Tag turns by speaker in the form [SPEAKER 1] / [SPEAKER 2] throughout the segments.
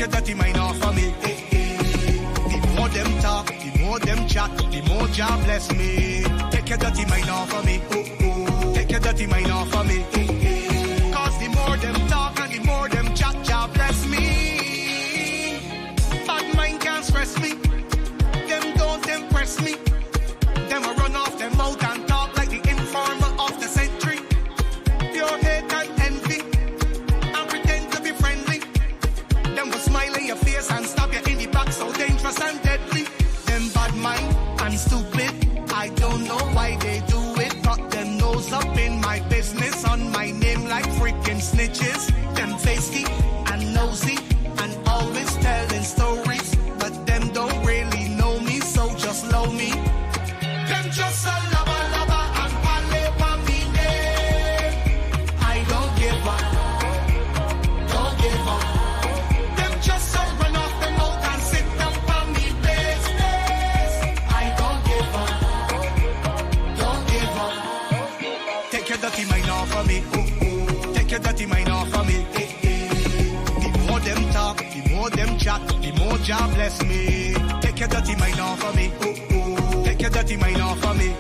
[SPEAKER 1] your dirty mind off of me. The more them talk, the more them chat, the more Jah bless me. Take your dirty mind off of me. Take your dirty mind off of me. Cause the more them talk and the more them chat, Jah bless me. Bad mind can't stress me. Them don't impress me. Them a run off them mouth and talk like the informer of the century. Pure hate and envy and pretend to be friendly. Them will smile in your face and stab you in the back, so dangerous and deadly. Them bad mind and stupid, I don't know why they do it. Got them nose up in my business, on my name like freaking snitches. Them feisty and nosy and always telling stories, but them don't really know me, so just love me. Them just a lava and pale for me name. I don't give up, don't give up. Them just a run off the mouth and sit down for me business. I don't give up, don't give up. Take your dirty mind off of me. Take your dirty mind off of me. The more them talk, the more them chat, the more Jah bless me. Take your dirty mind off of me. Take your dirty mind off of me.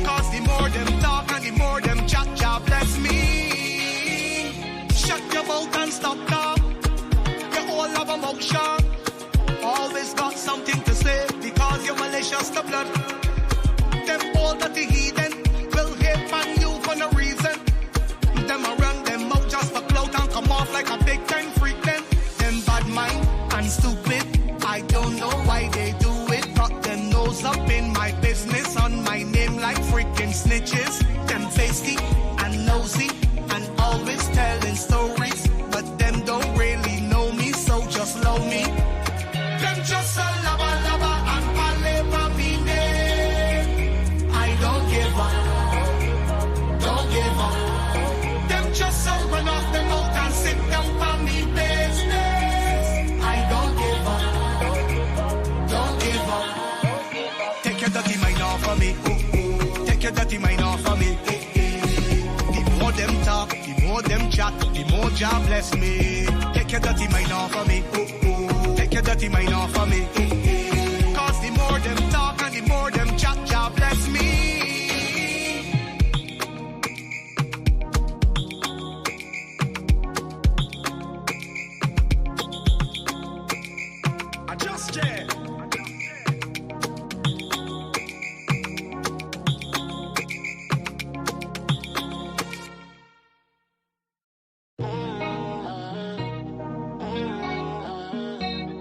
[SPEAKER 1] Cause the more them talk and the more them chat, Jah bless me. Shut your mouth and stop talk. You all have a mouth sharp. Always got something to say because you're malicious to blood. Them all dirty heathen will hate on you for no reason. Them around them mouth just for clout and come off like a big time freak then. Them bad mind and stupid, I don't know why they do it. Got them nose up in my business, on my name like freaking snitches. Them feisty and nosy and always telling stories, but them don't really know me, so just love me. Them just a lava and pale for me name. I don't give up, don't give up. Them just a run off the mouth and sit down for me business. I don't give up, don't give up. Take your dirty mind off of me. Take your dirty mind off of me. The more them talk, the more them chat, the more Jah bless me. Take your dirty mind off of me. Take your dirty mind off of me. Cause the more them talk and the more them chat, Jah bless me. I just did.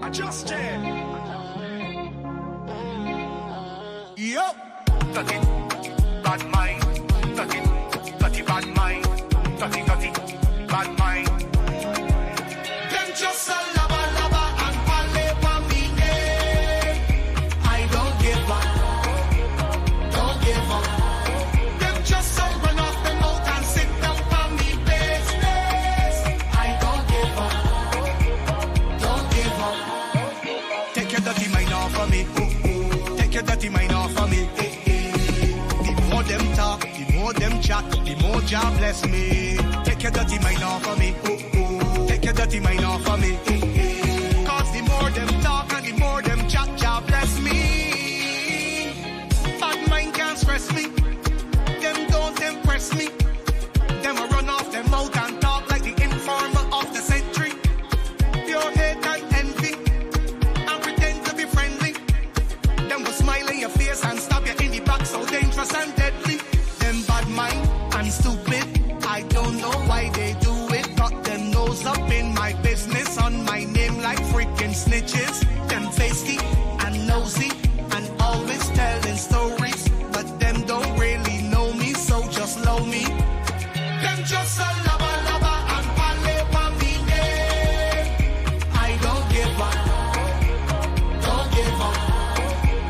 [SPEAKER 1] I just did. Yup. Dirty, bad mind. Dirty, dirty, bad mind. Dirty, dirty, bad mind. Them just a lava and pale for me name. I don't give up, don't give up. Them just a run off the mouth and sit down for me business. I don't give up, don't give up. Take your dirty mind off of me. Take your dirty mind off of me. The more them talk, the more them chat, the more Jah bless me. Take your dirty mind off of me. Take your dirty mind off of me. Cause the more them talk and the more them chat, Jah bless me. Bad mind can't stress me. Them don't impress me. Them a run off them mouth and talk like the informer of the century. Pure hate and envy and pretend to be friendly. Them will smile in your face and stab you in the back, so dangerous and deadly. Them bad mind and stupid, I don't know why they do it. Got them nose up in my business, on my name like freaking snitches. Them feisty and nosy and always telling stories, but them don't really know me, so just love me. Them just a lava and pale for me name. I don't give up, don't give up.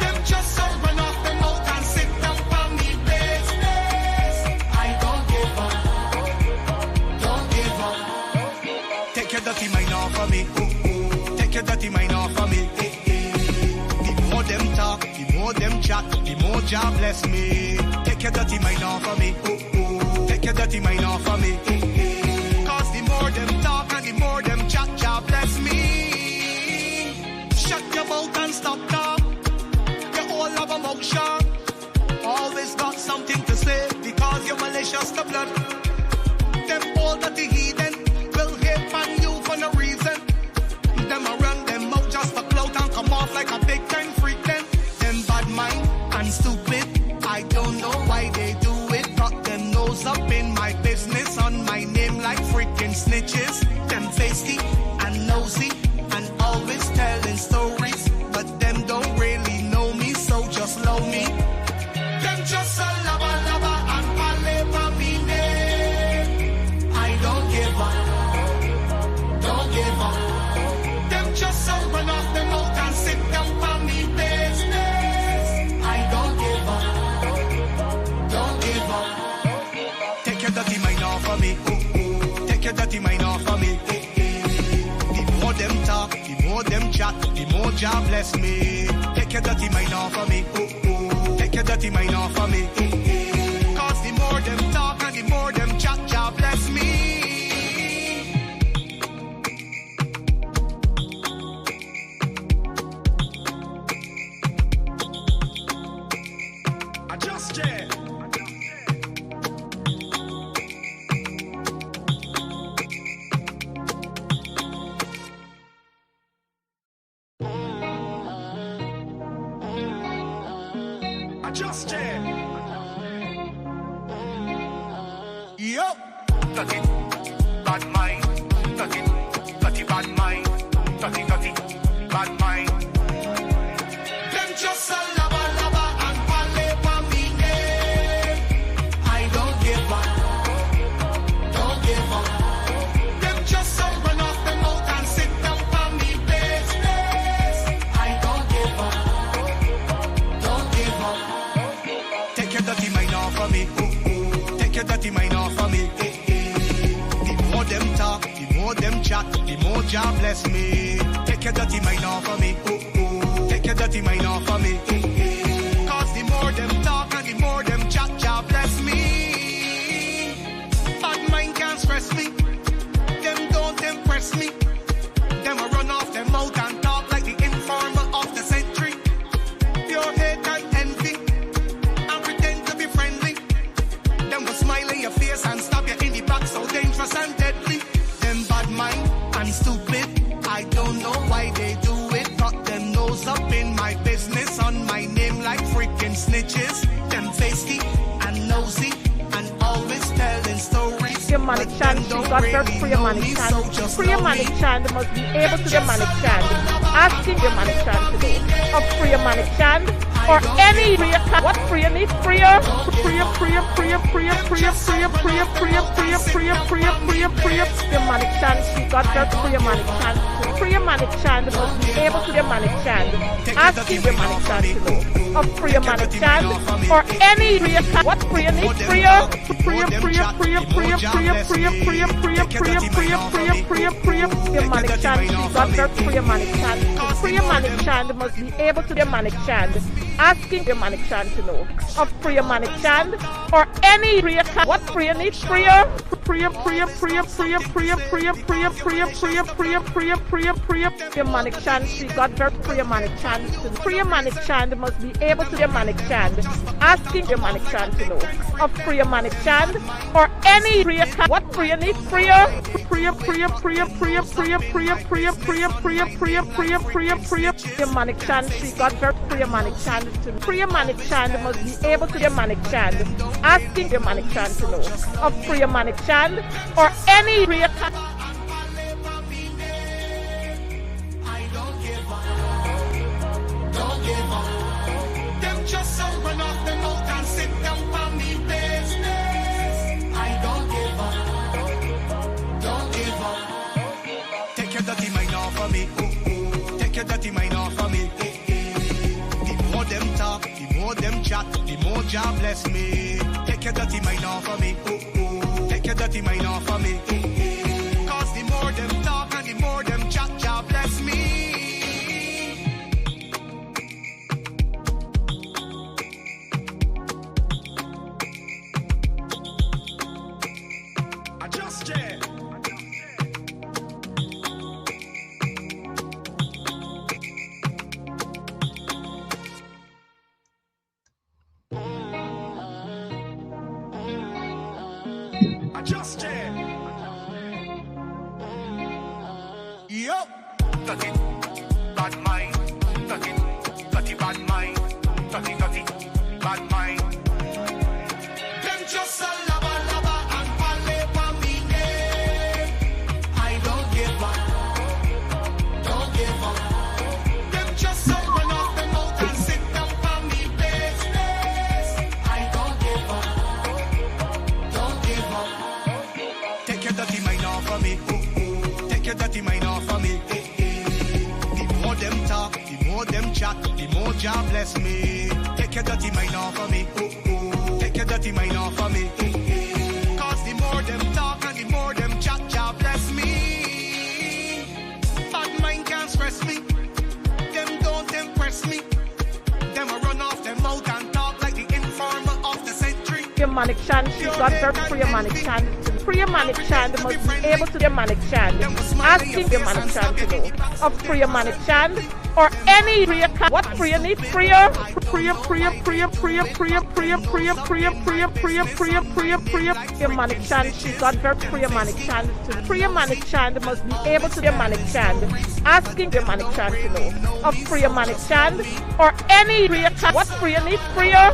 [SPEAKER 1] Them just a run off the mouth and sit down for me business. I don't give up, don't give up. Take your dirty mind off of me. Take your dirty mind off of me. The more them talk, the more them chat, the more Jah bless me. Take your dirty mind off of me. Take your dirty mind off of me. Cause the more them talk and the more them chat, Jah bless me. Jah bless me. Take your dirty mind off of me. Take your dirty mind off of me. Cause the more them talk and the more them chat, Jah bless me. I just did. Yup. Dirty, bad mind. Dirty, dirty, bad mind. Dirty, dirty, bad mind. Them just a lava and pale for me name. I don't give up. Don't give up. Them just a run off the mouth and sit down for me business. I don't give up. Don't give up. Take your dirty mind off of me. Take your dirty mind off of me. The more them talk, the more them chat, the more Jah bless me. Take your dirty mind off of me. Take your dirty mind off of me. Cause the more them talk and the more them chat, Jah bless me. Bad mind can't stress me. Them don't impress me. Them a run off them mouth and talk like the informer of the century. Pure hate and envy and pretend to be friendly. Them will smile in your face and stab you in the back, so dangerous and deadly. Them bad mind and stupid, I don't know why they do it. Got them nose up in my business, on my name like freaking snitches. Them feisty and nosy and always telling stories.
[SPEAKER 2] Demonic chant, she got her demonic chant. Demonic chant must be able to demonic chant. Asking demonic chant to do a demonic chant or any prayer. What prayer needs prayer? Demonic chant, she got her demonic chant. Demonic chant must be able to demonic chant. Asking demonic chant to do a demonic chant or any prayer. What prayer needs prayer? Demonic chant, she got her demonic chant. Demonic chant must be able to demonic chant. Asking demonic chant to know of demonic chant or any prayer. What prayer needs prayer? Demonic chant, she got her demonic chant. Demonic chant must be able to demonic chant. Asking demonic chant to know of demonic chant or any prayer. What prayer needs prayer? Demonic chant, she got her demonic chant. Demonic chant must be able to demonic chant. Asking demonic chant to know of demonic chant or any prayer.
[SPEAKER 1] Don't give up. Them just so run off the mouth and sit down for me business. I don't give up. Don't give up. Take your dirty mind off of me. Take your dirty mind off of me. The more them talk, the more them chat, the more Jah bless me. Take your dirty mind off of me. Take your dirty mind off of me. Cause the more them talk and the more them chat, Jah bless me. Yup. Dirty, bad mind. Dirty, dirty, bad mind. Dirty, dirty, bad mind. Them just a lava and pale for me name. I don't give up. Don't give up. Them just a run off the mouth and sit down for me business. I don't give up. Don't give up. Take your dirty mind off of me. Take your dirty mind off of me. The more them talk, the more them chat, the more Jah bless me. Take your dirty mind off of me. Take your dirty mind off of me. Cause the more them talk and the more them chat, Jah bless me. Bad mind can't stress me. Them
[SPEAKER 2] manic chant, she got very pre-manic chant. Pre-manic chant must be able to pre-manic chant. Asking the manic chant to know of pre-manic chant or any prayer. What prayer need? Prayer. Pre-manic chant, she got very pre-manic chant. Pre-manic chant must be able to pre-manic chant. Asking the manic chant to know of pre-manic chant or any prayer. What prayer need? Prayer.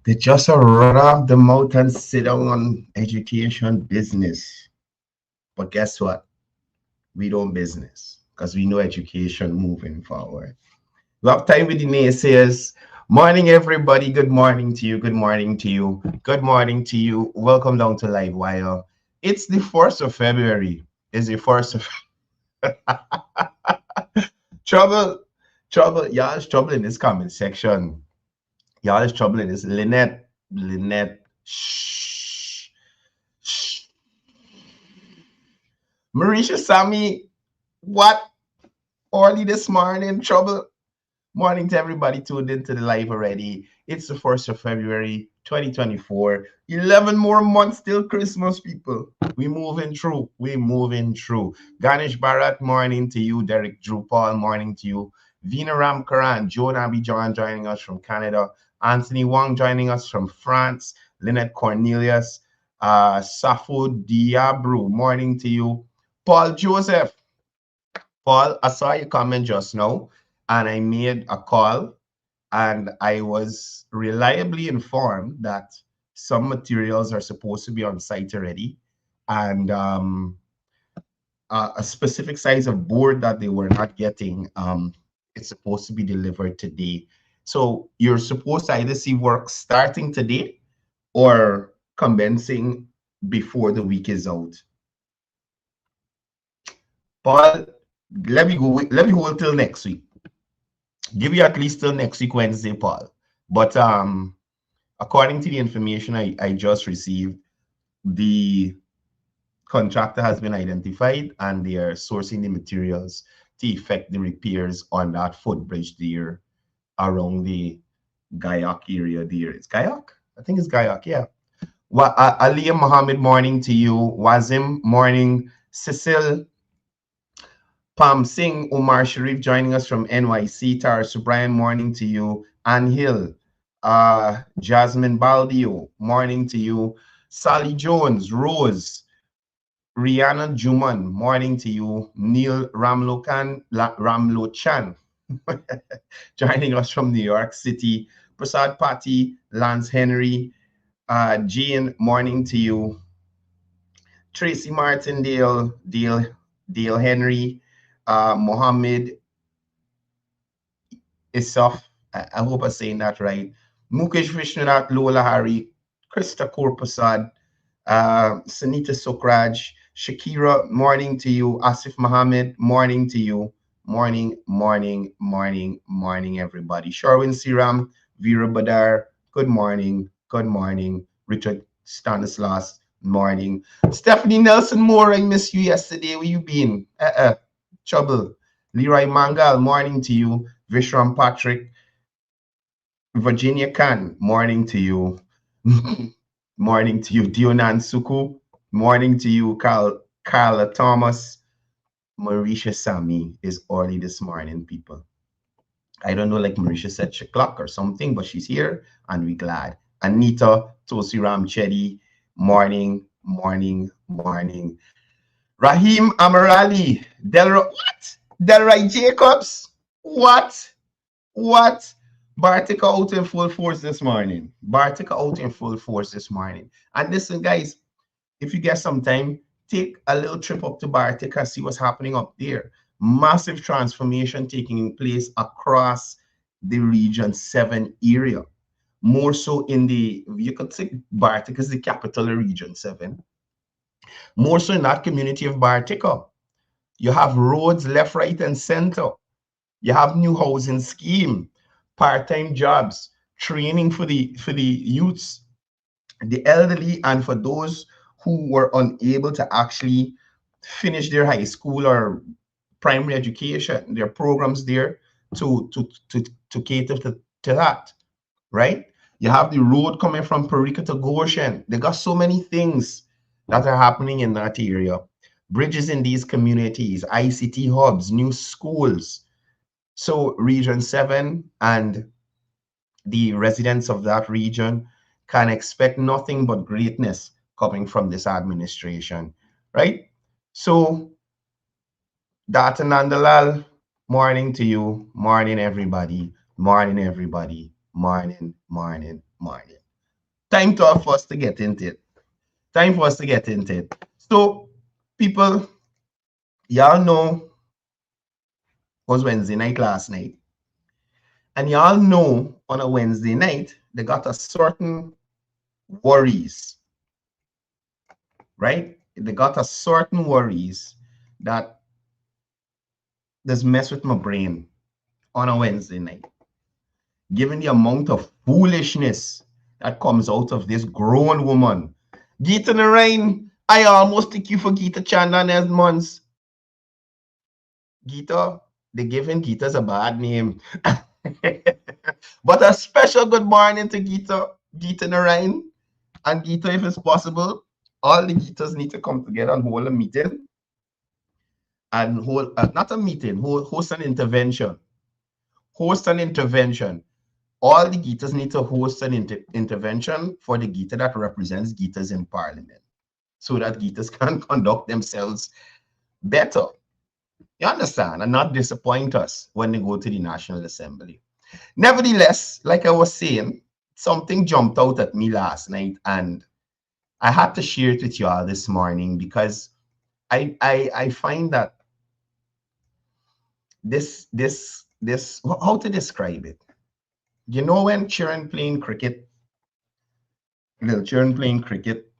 [SPEAKER 3] They just run off the mouth and sit down on education business. But guess what? We don't business because we know education moving forward. We have time with the naysayers. Morning, everybody. Good morning to you. Good morning to you. Good morning to you. Welcome down to Livewire. It's the 1st of February. It's the 1st of trouble. Y'all is trouble in this comment section. Y'all is trouble in this. Lynette. Shh. Marisha Sammy, what? Early this morning, trouble. Morning to everybody tuned into the live already. It's the 1st of February, 2024. 11 more months till Christmas, people. We moving through. Ganesh Bharat, morning to you. Derek Drew Paul, morning to you. Vina Ramkaran, Joan Abidjan joining us from Canada. Anthony Wong joining us from France. Lynette Cornelius. Safo Diabru, morning to you. Paul Joseph. Paul, I saw your comment just now, and I made a call, and I was reliably informed that some materials are supposed to be on site already, and a specific size of board that they were not getting, it's supposed to be delivered today. So you're supposed to either see work starting today or commencing before the week is out. Paul, let me hold till next week. Give you at least till next week, Wednesday, Paul. But according to the information I just received, the contractor has been identified and they are sourcing the materials to effect the repairs on that footbridge there around the Gayak area there. It's Gayak? I think it's Gayak, yeah. Aliyah Mohammed, morning to you. Wazim, morning. Cecil Pam Singh, Omar Sharif joining us from NYC. Tara Subrian, morning to you. Ann Hill, Jasmine Baldio, morning to you. Sally Jones, Rose, Rihanna Juman, morning to you. Neil Ramlochan joining us from New York City. Prasad Pati, Lance Henry, Jean, morning to you. Tracy Martindale, Dale Henry, Mohammed Isaf, I hope I'm saying that right. Mukesh Vishnunath, Lola Hari, Krista Korprasad, Sanita Sokraj, Shakira, morning to you. Asif Mohammed, morning to you. Morning, everybody. Sharwin Siram, Vera Badar, good morning. Richard Stanislas, morning. Stephanie Nelson Moore, I missed you yesterday. Where you been? Trouble. Leroy Mangal, morning to you. Vishram Patrick, Virginia Khan, morning to you. Morning to you. Dionan Suku, morning to you. Carla Thomas. Marisha Sami is early this morning, people. I don't know, like Marisha said, she clock or something, but she's here and we're glad. Anita Tosiram Chedi, morning. Rahim Amarali, Delroy Jacobs, what? Bartica out in full force this morning. And listen, guys, if you get some time, take a little trip up to Bartica, see what's happening up there. Massive transformation taking place across the Region 7 area. More so in the, you could say Bartica is the capital of Region 7. More so in that community of Bartica. You have roads left, right, and center. You have new housing scheme, part-time jobs, training for the youths, the elderly, and for those who were unable to actually finish their high school or primary education, their programs there to cater to that, right? You have the road coming from Parika to Goshen. They got so many things that are happening in that area. Bridges in these communities, ICT hubs, new schools. So Region 7 and the residents of that region can expect nothing but greatness coming from this administration, right? So, Dr. Nandalal, morning to you, morning everybody, morning everybody, morning, morning, morning. Time for us to get into it. Time for us to get into it. So, people, y'all know it was Wednesday night last night. And y'all know on a Wednesday night, they got a certain worries, right? They got a certain worries that does mess with my brain on a Wednesday night. Given the amount of foolishness that comes out of this grown woman. Geeta Narain, I almost take you for Geeta Chandan Edmonds. Geeta, they giving Geeta's a bad name. But a special good morning to Geeta Narain. And Geeta, if it's possible, all the Geetas need to come together and hold a meeting. And hold, not a meeting, host an intervention. Host an intervention. All the Geetas need to host an intervention for the Geeta that represents Geetas in Parliament, so that Geetas can conduct themselves better. You understand? And not disappoint us when they go to the National Assembly. Nevertheless, like I was saying, something jumped out at me last night, and I had to share it with you all this morning because I find that this how to describe it? You know, when children playing cricket, little children playing cricket,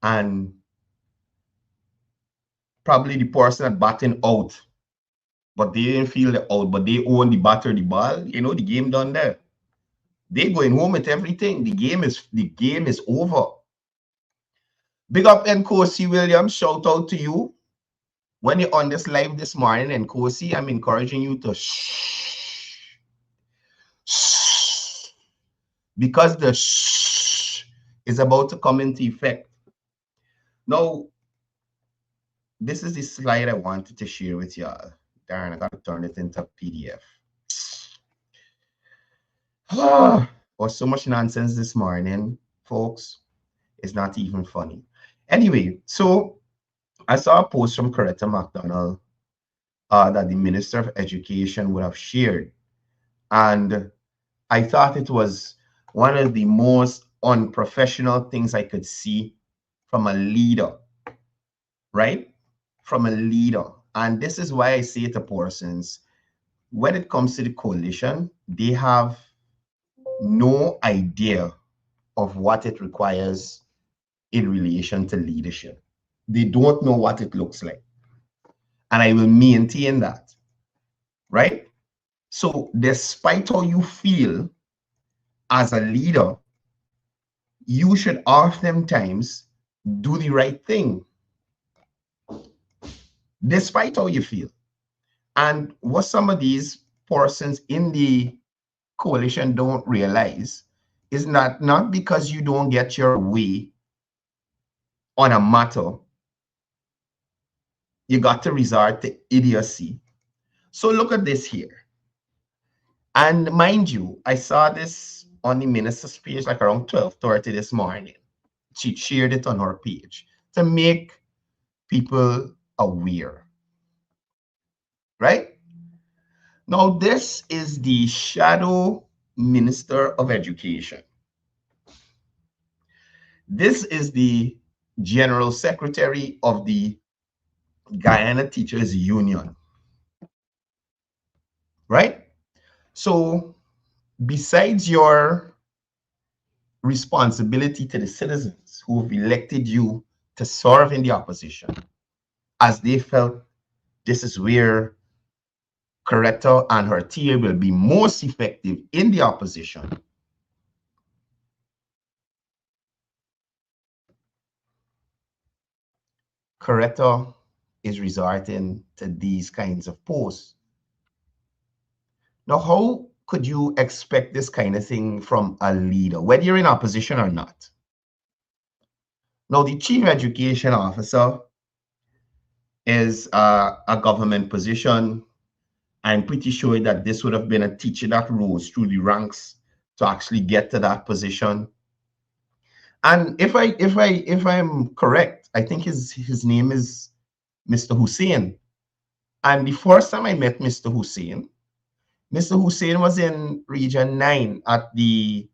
[SPEAKER 3] and probably the person that batting out, but they didn't feel the out, but they own the batter, the ball. You know, the game done there. They going home with everything. The game is over. Big up Nkosi Williams. Shout out to you. When you're on this live this morning, Nkosi, I'm encouraging you to shh. Shh. Because the shh is about to come into effect. Now, this is the slide I wanted to share with y'all. Darn, I got to turn it into PDF. Was so much nonsense this morning, folks. It's not even funny. Anyway, so I saw a post from Coretta McDonald that the Minister of Education would have shared. And I thought it was one of the most unprofessional things I could see from a leader, right? From a leader. And this is why I say to persons, when it comes to the coalition, they have no idea of what it requires in relation to leadership. They don't know what it looks like. And I will maintain that, right? So despite how you feel as a leader, you should oftentimes do the right thing, despite how you feel. And what some of these persons in the coalition don't realize is that not because you don't get your way on a matter, you got to resort to idiocy. So look at this here. And mind you, I saw this on the minister's page like around 12:30 this morning. She shared it on her page to make people aware, right? Now, this is the shadow Minister of Education. This is the General Secretary of the Guyana Teachers Union, right? So besides your responsibility to the citizens who have elected you to serve in the opposition, as they felt this is where Coretta and her team will be most effective in the opposition, Coretta is resorting to these kinds of posts. Now, how could you expect this kind of thing from a leader, whether you're in opposition or not? Now, the chief education officer is a government position. I'm pretty sure that this would have been a teacher that rose through the ranks to actually get to that position. And if I'm correct, I think his name is Mr. Hussein. And the first time I met Mr. Hussein was in Region 9 at the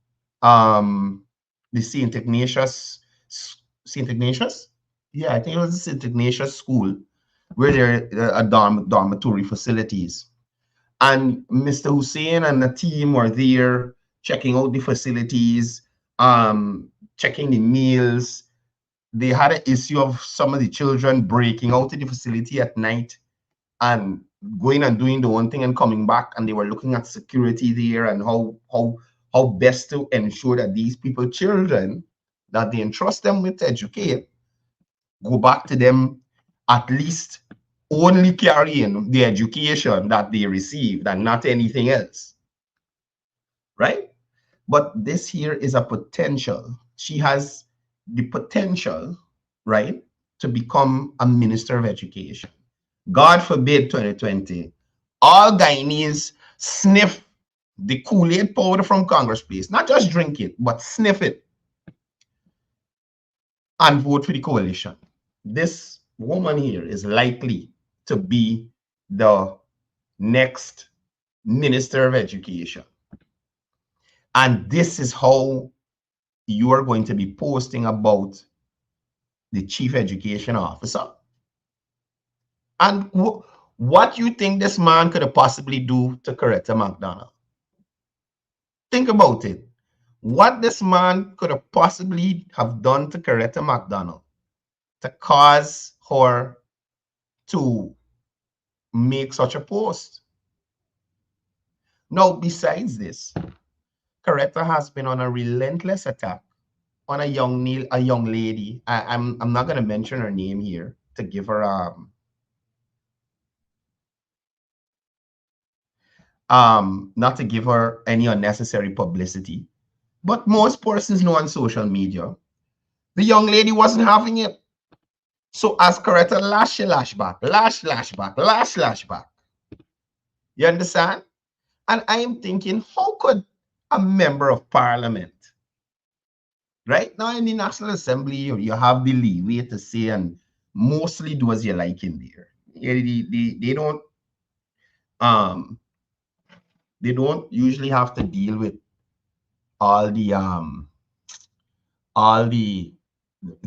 [SPEAKER 3] St. Ignatius. St. Ignatius? Yeah, I think it was the St. Ignatius School, where there are dormitory facilities. And Mr. Hussein and the team were there checking out the facilities, checking the meals. They had an issue of some of the children breaking out of the facility at night and going and doing the one thing and coming back, and they were looking at security there and how best to ensure that these people, children, that they entrust them with to educate, go back to them at least only carrying the education that they received and not anything else, right? But this here is a potential. She has the potential, right, to become a minister of education. God forbid 2020, all Guyanese sniff the Kool-Aid powder from Congress, please. Not just drink it, but sniff it and vote for the coalition. This woman here is likely to be the next minister of education. And this is how you are going to be posting about the chief education officer. And what you think this man could have possibly do to Coretta McDonald? Think about it. What this man could have possibly have done to Coretta McDonald to cause her to make such a post. Now, besides this, Coretta has been on a relentless attack on a young lady. I'm not going to mention her name here to give her not to give her any unnecessary publicity. But most persons know on social media, the young lady wasn't having it. So as Coretta lash back. You understand? And I am thinking, how could a member of parliament, right now in the National Assembly, you have the leeway to say and mostly do as you like in there. They don't usually have to deal with all the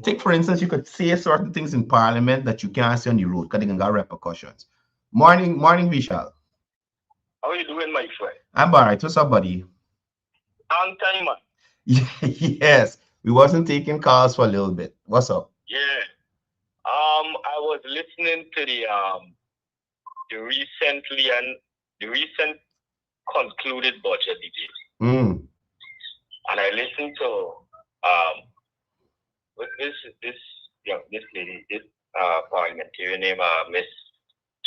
[SPEAKER 3] take, for instance, you could say certain things in parliament that you can't say on the road because they can got repercussions. Morning, Vishal.
[SPEAKER 4] How are you doing, my friend?
[SPEAKER 3] I'm all right. What's up, buddy?
[SPEAKER 4] Long time, man.
[SPEAKER 3] Yes, we wasn't taking calls for a little bit. What's up?
[SPEAKER 4] Yeah. I was listening to the recent concluded budget debate. And I listened to this lady, this parliamentarian named Miss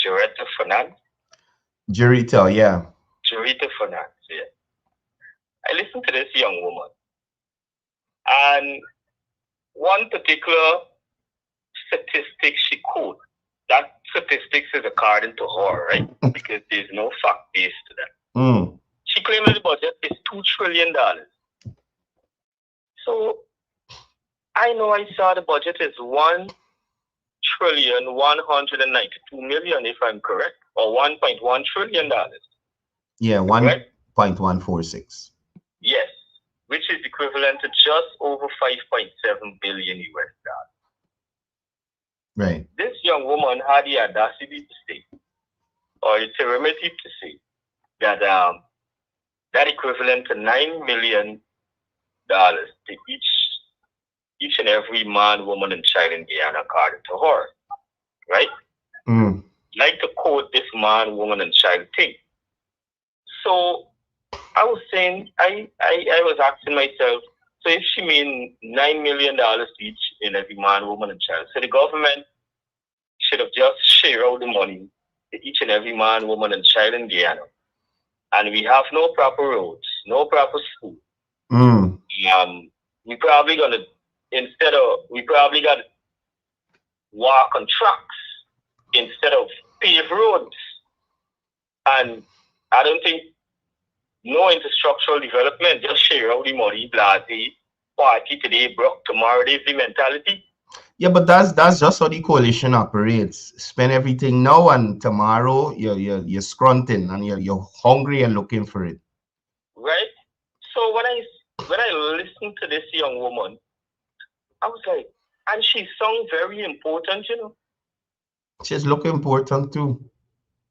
[SPEAKER 4] Coretta Fernandez.
[SPEAKER 3] Coretta, yeah.
[SPEAKER 4] Coretta Fernandez, yeah. I listened to this young woman, and one particular statistic she quoted. That statistics is according to her, right? Because there's no fact base to that. She claimed that the budget is $2 trillion. So I know I saw the budget is $1,192,000,000, if I'm correct, or $1.1 trillion.
[SPEAKER 3] Yeah, 1.146.
[SPEAKER 4] Yes, which is equivalent to just over 5.7 billion US dollars.
[SPEAKER 3] Right.
[SPEAKER 4] This young woman had the audacity to say, or the temerity to say, that that equivalent to $9 million to each and every man, woman, and child in Guyana, according to her. Right? Like to quote this man, woman, and child thing. So I was saying, I was asking myself, so if she mean $9 million to each and every man, woman, and child, so the government should have just shared out the money to each and every man, woman, and child in Guyana. And we have no proper roads, no proper school. We probably got walk on trucks instead of paved roads. And I don't think no infrastructural development, just share out the money, blase, party today, broke tomorrow, there's the mentality.
[SPEAKER 3] Yeah, but that's just how the coalition operates. Spend everything now, and tomorrow you're scrunting and you're hungry and looking for it.
[SPEAKER 4] Right? So when I listened to this young woman, I was like, and she sounds very important, you know.
[SPEAKER 3] She's look important too.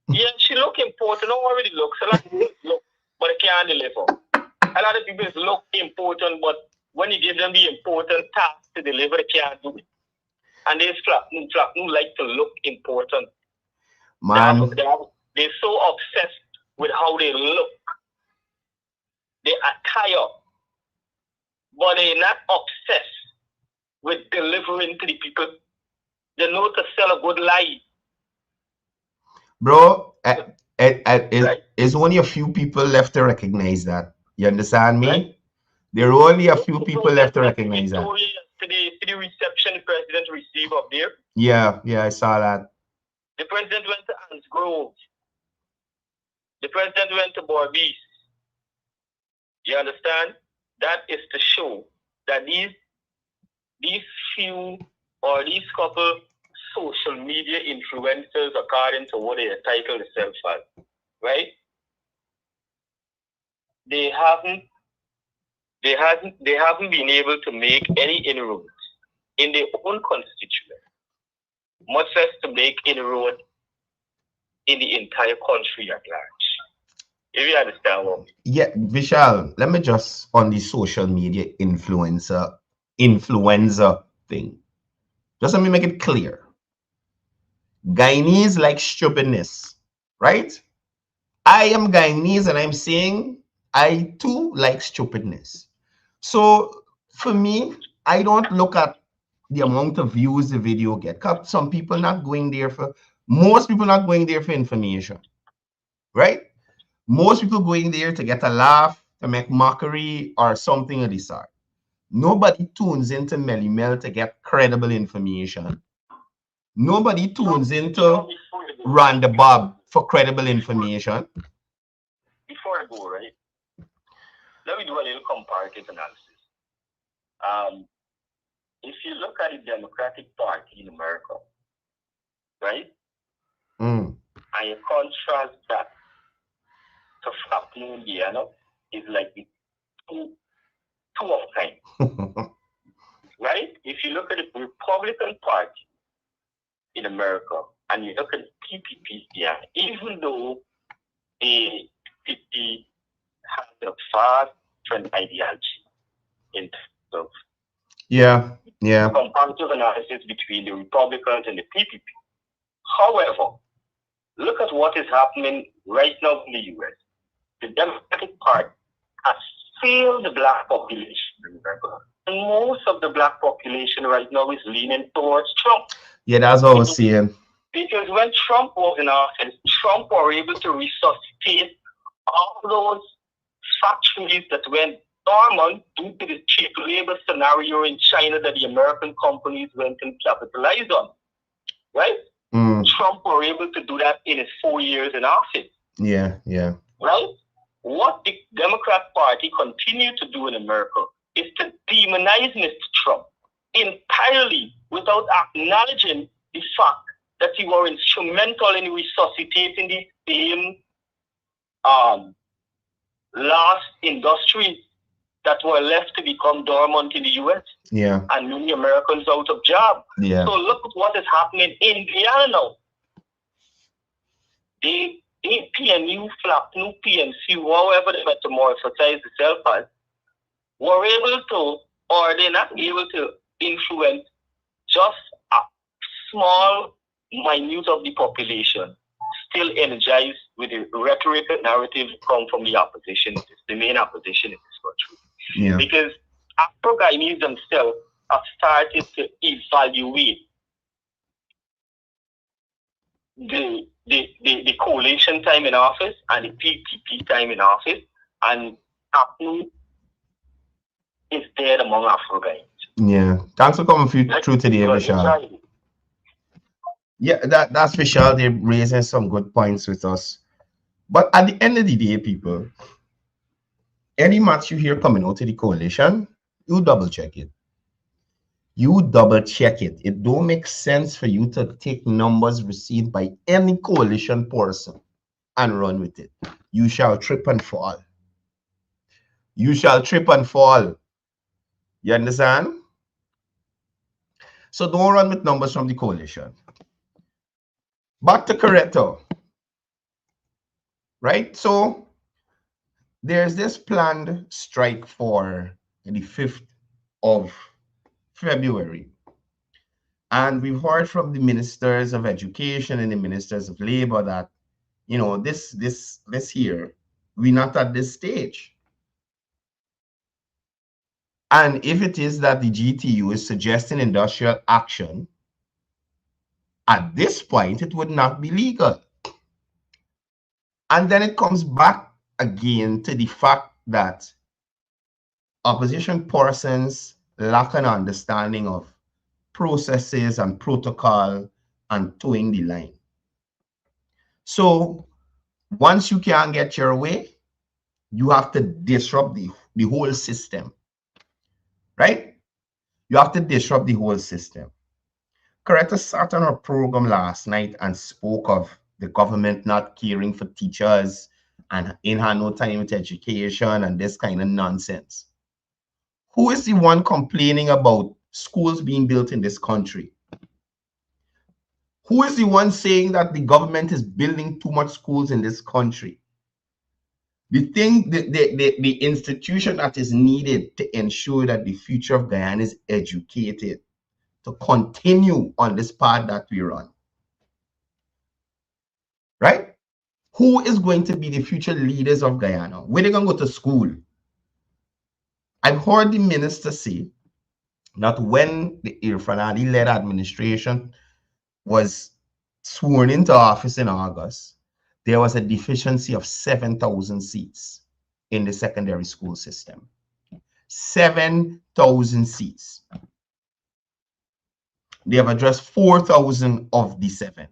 [SPEAKER 4] Yeah, she look important. No already looks. A lot of people look, but they can't deliver. A lot of people look important, but when you give them the important task to deliver, they can't do it. And they like to look important.
[SPEAKER 3] Man,
[SPEAKER 4] They're so obsessed with how they look. They attire, but they're not obsessed with delivering to the people. They know to sell a good lie.
[SPEAKER 3] Bro, there's only a few people left to recognize that. You understand me?
[SPEAKER 4] Right?
[SPEAKER 3] There are only a few people left to recognize that.
[SPEAKER 4] To the reception the president received up there.
[SPEAKER 3] Yeah, I saw that.
[SPEAKER 4] The president went to Anse Grove. The president went to Bordeaux. You understand? That is to show that these few or these couple social media influencers, according to what they title themselves as, right? They haven't been able to make any inroads in their own constituent, much less to make inroad in the entire country at large. If you understand what I mean.
[SPEAKER 3] Yeah, Vishal, let me just on the social media influencer thing. Just let me make it clear. Guyanese like stupidness, right? I am Guyanese and I'm saying I too like stupidness. So for me, I don't look at the amount of views the video get. Some people not going there for, most people not going there for information, right? Most people going there to get a laugh, to make mockery or something of the sort. Nobody tunes into Melly Mel to get credible information. Nobody tunes into Randa Bob for credible information.
[SPEAKER 4] Before I go, right, let me do a little comparative analysis. If you look at the Democratic Party in America, right, and you contrast that to Flatland, Indiana, is like the two of kind. Right? If you look at the Republican Party in America and you look at the PPP, yeah, even though the PPP has a far different ideology in terms of comparative analysis between the Republicans and the PPP. However, look at what is happening right now in the U.S. The Democratic Party has failed the black population in America. And most of the black population right now is leaning towards Trump.
[SPEAKER 3] Yeah, that's what I was saying.
[SPEAKER 4] Because when Trump was in office, Trump was able to resuscitate all those factories that went dormant due to the cheap labor scenario in China that the American companies went and capitalized on. Right? Trump was able to do that in his 4 years in office.
[SPEAKER 3] Yeah.
[SPEAKER 4] Right? What the Democrat Party continued to do in America is to demonize Mr. Trump entirely without acknowledging the fact that he was instrumental in resuscitating the same last industries that were left to become dormant in the U.S.
[SPEAKER 3] Yeah.
[SPEAKER 4] And many Americans out of job.
[SPEAKER 3] Yeah.
[SPEAKER 4] So look at what is happening in Guyana now. The PNU, FLAPNU, PNC, however they metamorphosize themselves as, were able to, or they're not able to influence just a small minute of the population, still energized with the rhetoric and narrative come from the opposition, the main opposition in this country.
[SPEAKER 3] Yeah.
[SPEAKER 4] Because Afro-Guyanese themselves have started to evaluate the coalition time in office and the PPP time in office, and happening is there among Afro-Guys.
[SPEAKER 3] Yeah. Thanks for coming through today, Vishal. Yeah, that's Vishal. They're raising some good points with us. But at the end of the day, people, any match you hear coming out of the coalition, you double check it. You double check it. It don't make sense for you to take numbers received by any coalition person and run with it. You shall trip and fall. You shall trip and fall. You understand? So don't run with numbers from the coalition. Back to Coretta. Right? So there's this planned strike for the 5th of February. And we've heard from the ministers of education and the ministers of labor that, you know, this year, we're not at this stage. And if it is that the GTU is suggesting industrial action, at this point, it would not be legal. And then it comes back again to the fact that opposition persons lack an understanding of processes and protocol and towing the line. So once you can't get your way, you have to disrupt the whole system, right? You have to disrupt the whole system. Coretta sat on her program last night and spoke of the government not caring for teachers and ain't had no time with education and this kind of nonsense. Who is the one complaining about schools being built in this country? Who is the one saying that the government is building too much schools in this country? The institution that is needed to ensure that the future of Guyana is educated to continue on this path that we're on. Right? Who is going to be the future leaders of Guyana? Where they going to go to school? I've heard the minister say that when the Irfan Ali-led administration was sworn into office in August, there was a deficiency of 7,000 seats in the secondary school system. 7,000 seats. They have addressed 4,000 of the 7.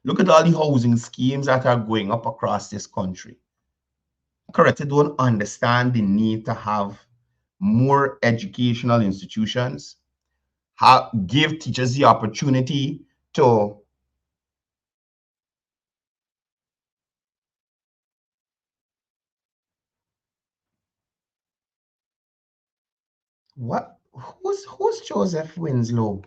[SPEAKER 3] Look at all the housing schemes that are going up across this country. Coretta don't understand the need to have more educational institutions, give teachers the opportunity to what? Who's Joseph Winslow?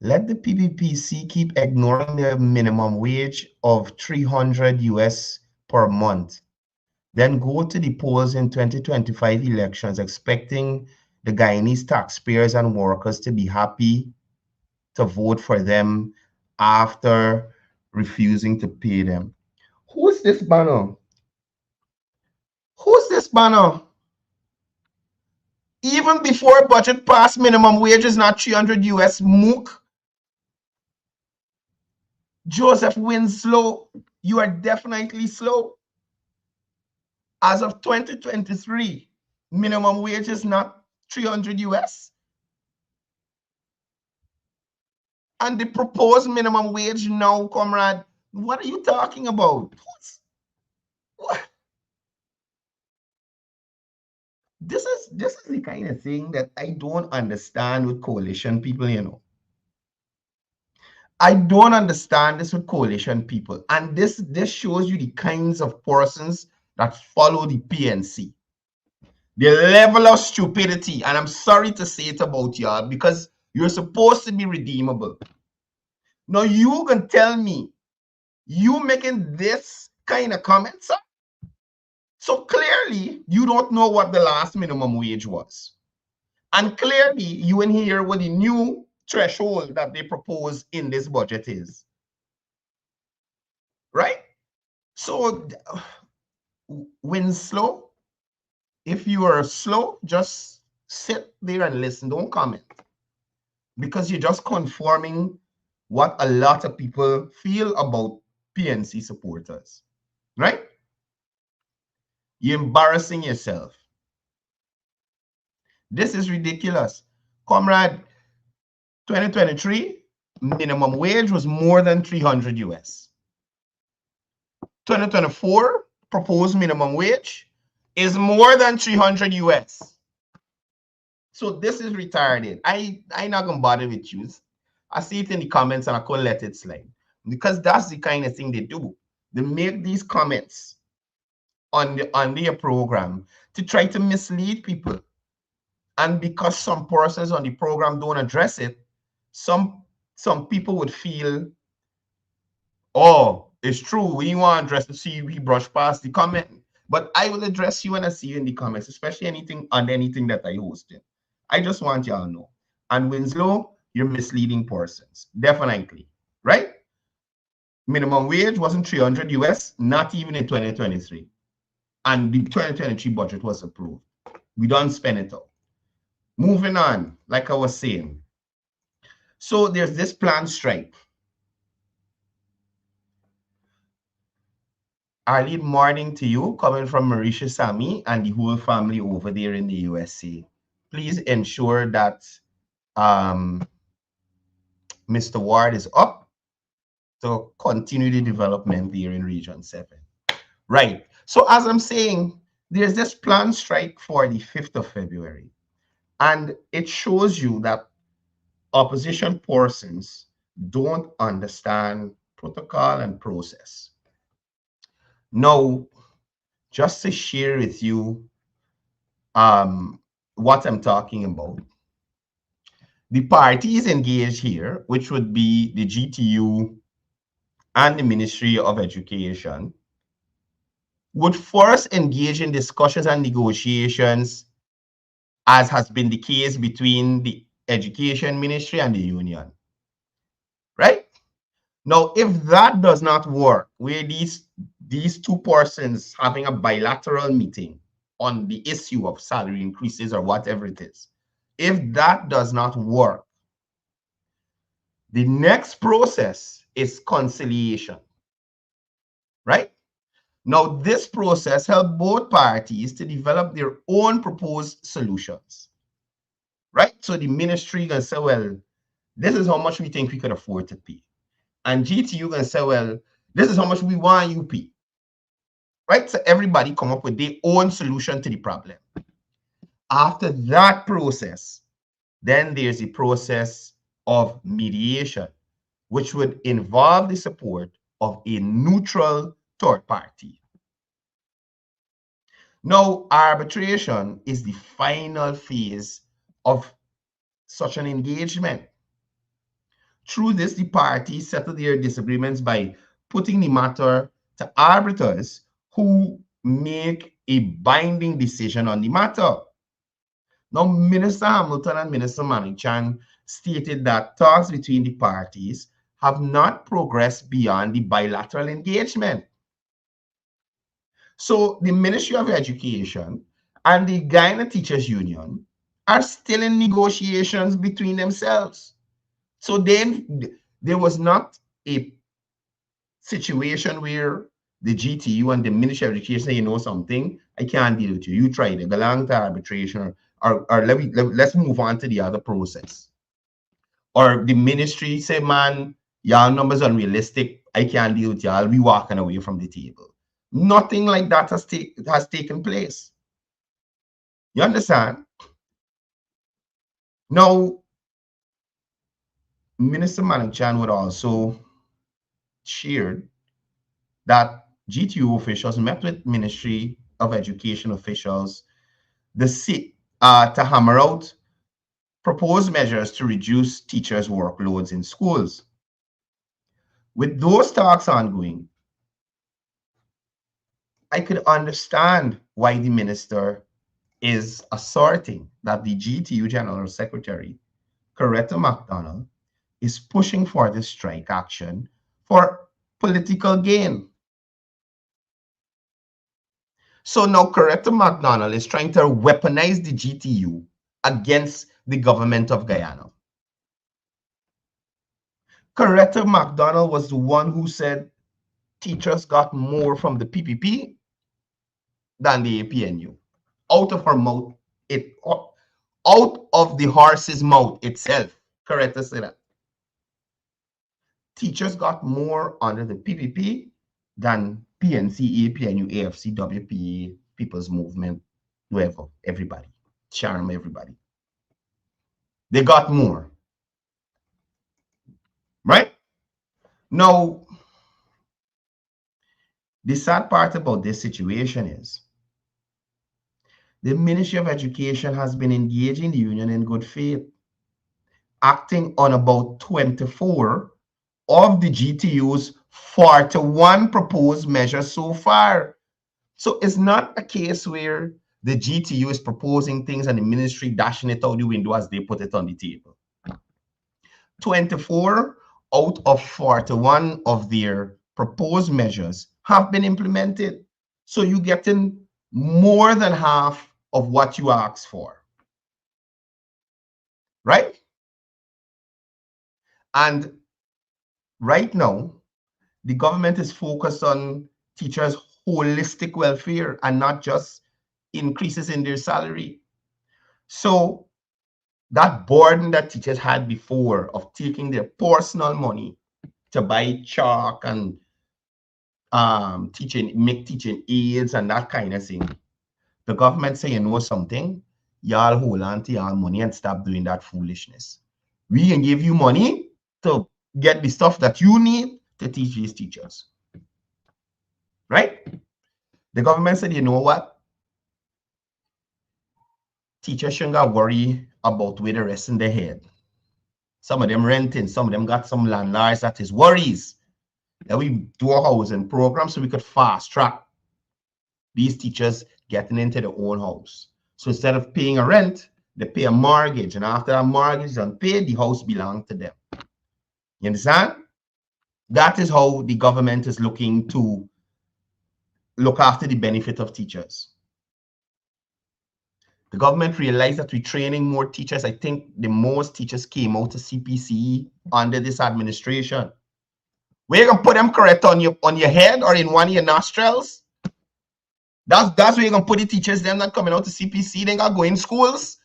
[SPEAKER 3] Let the PPPC keep ignoring the minimum wage of $300 US per month. Then go to the polls in 2025 elections expecting the Guyanese taxpayers and workers to be happy to vote for them after refusing to pay them. Who's this banner? Who's this banner? Even before budget passed, minimum wage is not 300 US MOOC. Joseph Winslow, you are definitely slow. As of 2023, minimum wage is not 300 US. And the proposed minimum wage now, comrade, what are you talking about? What? This is the kind of thing that I don't understand with coalition people, you know. I don't understand this with coalition people. And this shows you the kinds of persons that follow the PNC. The level of stupidity, and I'm sorry to say it about y'all because you're supposed to be redeemable. Now you can tell me you making this kind of comments, sir? So clearly you don't know what the last minimum wage was. And clearly you in here with the new threshold that they propose in this budget is. Right? So Winslow, if you are slow, just sit there and listen. Don't comment. because you're just conforming what a lot of people feel about PNC supporters, right? You're embarrassing yourself. This is ridiculous. Comrade, 2023, minimum wage was more than 300 US. 2024, proposed minimum wage is more than 300 US. So this is retarded. I not gonna bother with you. I see it in the comments and I couldn't let it slide. Because that's the kind of thing they do. They make these comments on their program to try to mislead people. And because some persons on the program don't address it, some people would feel, oh, it's true, we want to address it, see we brush past the comment. But I will address you when I see you in the comments, especially anything that I hosted. I just want y'all to know. And Winslow, you're misleading persons, definitely, right? Minimum wage wasn't 300 US, not even in 2023. And the 2023 budget was approved. We don't spend it all. Moving on, like I was saying. So there's this planned strike. Early morning to you, coming from Marisha Sami and the whole family over there in the USA. Please ensure that Mr. Ward is up to continue the development there in Region 7. Right. So as I'm saying, there's this planned strike for the 5th of February. And it shows you that opposition persons don't understand protocol and process. Now, just to share with you what I'm talking about, the parties engaged here, which would be the GTU and the Ministry of Education, would first engage in discussions and negotiations, as has been the case between the Education Ministry and the union, right? Now, if that does not work, where these two persons having a bilateral meeting on the issue of salary increases or whatever it is, if that does not work, the next process is conciliation, right? Now, this process helps both parties to develop their own proposed solutions, right? So the ministry can say, well, this is how much we think we could afford to pay. And GTU can say, well, this is how much we want you pay, right? So everybody come up with their own solution to the problem. After that process, then there's the process of mediation, which would involve the support of a neutral third party. Now, arbitration is the final phase of such an engagement. Through this, the parties settle their disagreements by putting the matter to arbiters who make a binding decision on the matter. Now, Minister Hamilton and Minister Manichan stated that talks between the parties have not progressed beyond the bilateral engagement. So the Ministry of Education and the Guyana Teachers Union are still in negotiations between themselves. So then there was not a situation where the GTU and the Ministry of Education say, you know something, I can't deal with you. You try to go along to arbitration, or let's move on to the other process. Or the ministry say, man, y'all numbers unrealistic. I can't deal with y'all. We walking away from the table. Nothing like that has taken place. You understand? Now, Minister Manichan would also share that GTU officials met with Ministry of Education officials to hammer out proposed measures to reduce teachers' workloads in schools. With those talks ongoing, I could understand why the minister is asserting that the GTU General Secretary, Coretta McDonald, is pushing for this strike action for political gain. So now Coretta McDonald is trying to weaponize the GTU against the government of Guyana. Coretta McDonald was the one who said teachers got more from the PPP than the APNU. Out of her mouth, out of the horse's mouth itself, Coretta said that. Teachers got more under the PPP than PNC, APNU, AFC, WPA, People's Movement, whoever, everybody, Sharon, everybody. They got more. Right? Now, the sad part about this situation is the Ministry of Education has been engaging the union in good faith, acting on about 24 of the GTU's 41 proposed measures so far. So it's not a case where the GTU is proposing things and the ministry dashing it out the window as they put it on the table. 24 out of 41 of their proposed measures have been implemented. So you're getting more than half of what you asked for. Right? And right now, the government is focused on teachers' holistic welfare and not just increases in their salary. So that burden that teachers had before of taking their personal money to buy chalk and make teaching aids and that kind of thing, the government say, you know something, y'all hold on to y'all money and stop doing that foolishness. We can give you money to get the stuff that you need to teach these teachers. Right? The government said, you know what? Teachers shouldn't worry about where the rest in their head. Some of them renting, some of them got some landlords that is worries. That we do a housing program so we could fast track these teachers getting into their own house. So instead of paying a rent, they pay a mortgage. And after that mortgage is unpaid, the house belongs to them. You understand? That is how the government is looking to look after the benefit of teachers. The government realized that we're training more teachers. I think the most teachers came out of CPCE under this administration. Where you gonna put them correct on your head or in one of your nostrils? That's where you're gonna put the teachers, them not coming out to CPC, they gotta go in schools.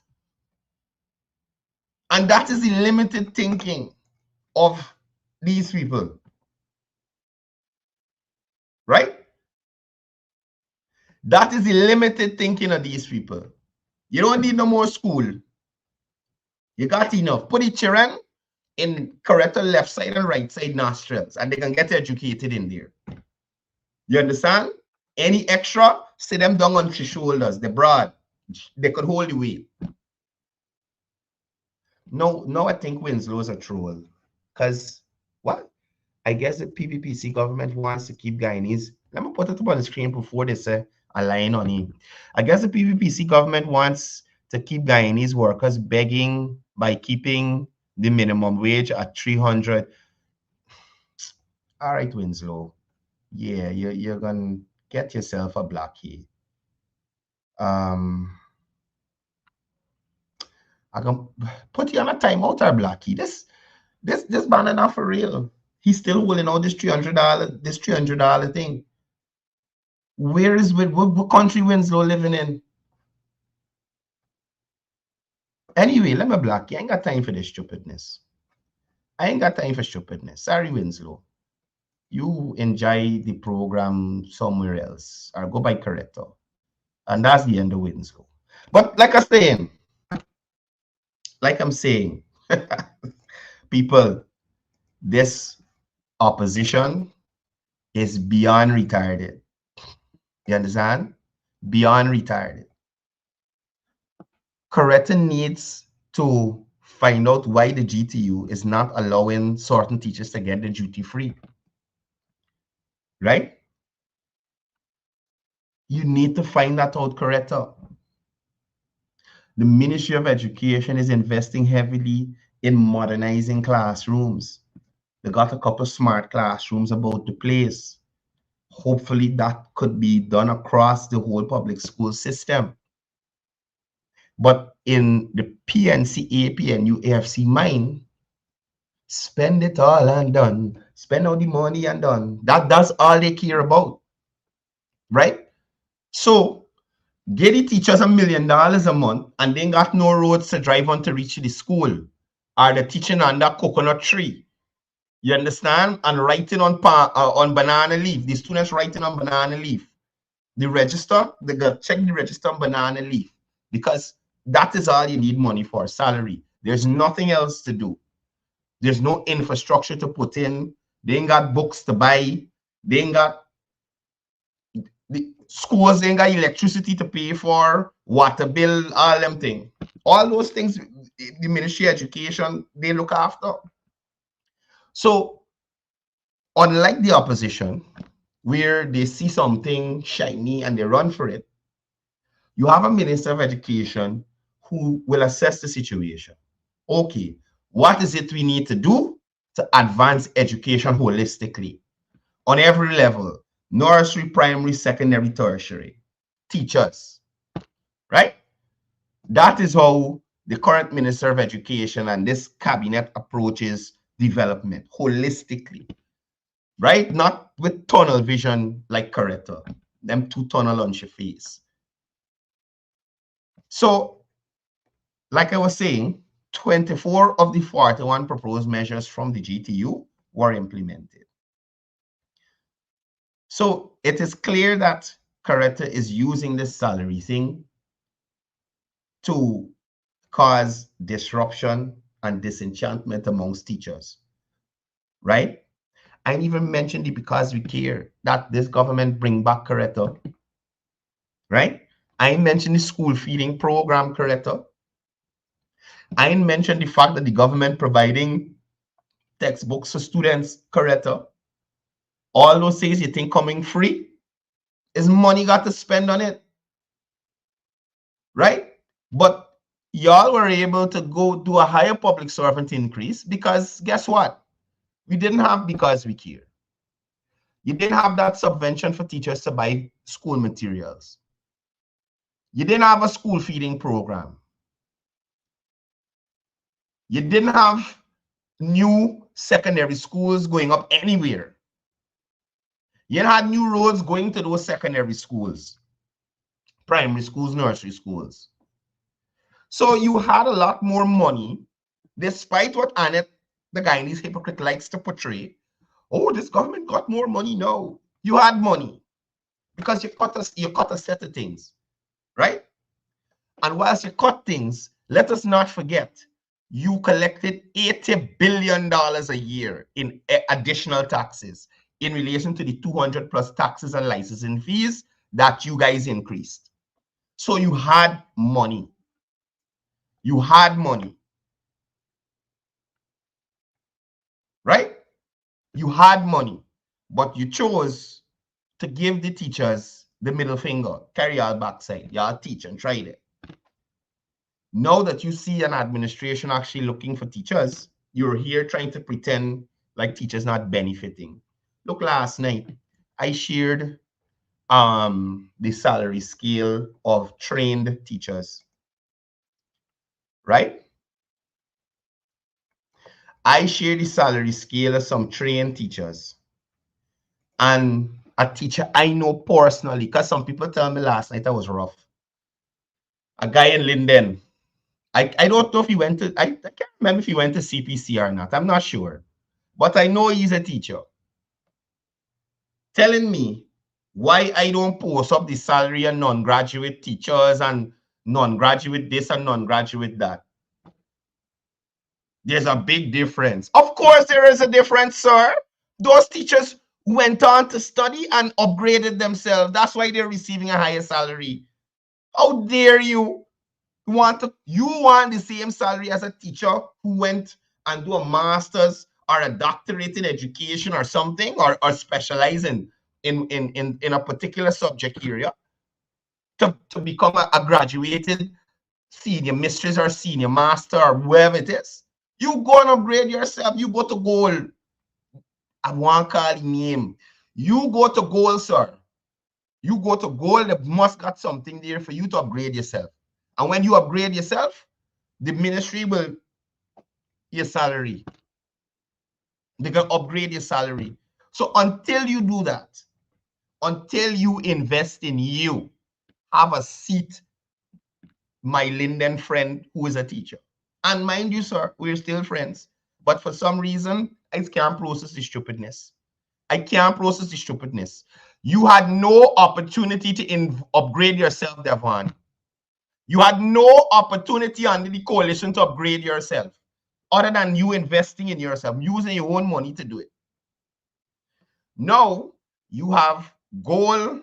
[SPEAKER 3] And that is the limited thinking of these people. Right? That is the limited thinking of these people. You don't need no more school. You got enough. Put the children in correct left side and right side nostrils, and they can get educated in there. You understand? Any extra, sit them down on your shoulders. They're broad. They could hold the weight. No, I think Winslow's a troll. Because what? I guess the PPPC government wants to keep Guyanese. Let me put it up on the screen before they say a line on it. I guess the PPPC government wants to keep Guyanese workers begging by keeping the minimum wage at 300. All right, Winslow. Yeah, you're going to get yourself a blackie. I can put you on a timeout or blackie. This banner not for real. He's still holding out this $300 thing. What country Winslow living in? Anyway, let me block you. I ain't got time for this stupidness. I ain't got time for stupidness. Sorry, Winslow. You enjoy the program somewhere else or go by Coretta. And that's the end of Winslow. But like I'm saying, people, this opposition is beyond retarded. You understand? Beyond retarded. Coretta needs to find out why the GTU is not allowing certain teachers to get the duty free. Right? You need to find that out, Coretta. The Ministry of Education is investing heavily in modernizing classrooms. They got a couple smart classrooms about the place. Hopefully that could be done across the whole public school system. But in the PNC, APNU, AFC mind, Spend it all and done. Spend all the money and done. That's all they care about, right? So get the teachers $1 million a month and they got no roads to drive on to reach the school. Or they're teaching under coconut tree. You understand? And writing on banana leaf. The students writing on banana leaf. The register, they got check the register on banana leaf. Because that is all you need money for, salary. There's nothing else to do. There's no infrastructure to put in. They ain't got books to buy. They ain't got the schools, they ain't got electricity to pay for, water bill, all them things. All those things, the Ministry of Education, they look after. So, unlike the opposition, where they see something shiny and they run for it, you have a Minister of Education who will assess the situation. Okay, what is it we need to do to advance education holistically on every level? Nursery, primary, secondary, tertiary. Teachers, right? That is how the current Minister of Education and this cabinet approaches development holistically, right? Not with tunnel vision like Coretta, them two tunnel on your face. So, like I was saying, 24 of the 41 proposed measures from the GTU were implemented. So it is clear that Coretta is using this salary thing to cause disruption and disenchantment amongst teachers, right? I even mentioned it because we care that this government bring back Coretta, right? I mentioned the school feeding program, Coretta. I mentioned the fact that the government providing textbooks for students, Coretta. All those things you think coming free is money got to spend on it, right? But y'all were able to go do a higher public servant increase because guess what? We didn't have because we care. You didn't have that subvention for teachers to buy school materials. You didn't have a school feeding program. You didn't have new secondary schools going up anywhere. You had new roads going to those secondary schools, primary schools, nursery schools. So you had a lot more money, despite what Annette, the Guyanese hypocrite, likes to portray. Oh, this government got more money. No, you had money because you cut a set of things, right? And whilst you cut things, let us not forget, you collected $80 billion a year in additional taxes in relation to the 200 plus taxes and licensing fees that you guys increased. So you had money. You had money. Right? You had money, but you chose to give the teachers the middle finger, carry our backside. Y'all teach and tried it. Now that you see an administration actually looking for teachers, you're here trying to pretend like teachers not benefiting. Look, last night, I shared the salary scale of trained teachers, right? I shared the salary scale of some trained teachers. And a teacher I know personally, because some people tell me last night I was rough. A guy in Linden. I don't know if he went to, I can't remember if he went to CPC or not. I'm not sure. But I know he's a teacher. Telling me why I don't post up the salary of non-graduate teachers and non-graduate this and non-graduate that. There's a big difference. Of course, there is a difference, sir. Those teachers went on to study and upgraded themselves. That's why they're receiving a higher salary. How dare you? You want the same salary as a teacher who went and do a master's or a doctorate in education or something, or specializing in a particular subject area to become a graduated senior mistress or senior master or whoever it is. You go and upgrade yourself. You go to gold. I want to call the name. You go to gold, sir. You go to gold. They must got something there for you to upgrade yourself. And when you upgrade yourself, the ministry will your salary. They're going to upgrade your salary. So until you do that, until you invest in you, have a seat, my Linden friend who is a teacher. And mind you, sir, we're still friends. But for some reason, I can't process the stupidness. I can't process the stupidness. You had no opportunity to upgrade yourself, Devon. You had no opportunity under the coalition to upgrade yourself, other than you investing in yourself, using your own money to do it. Now, you have goal.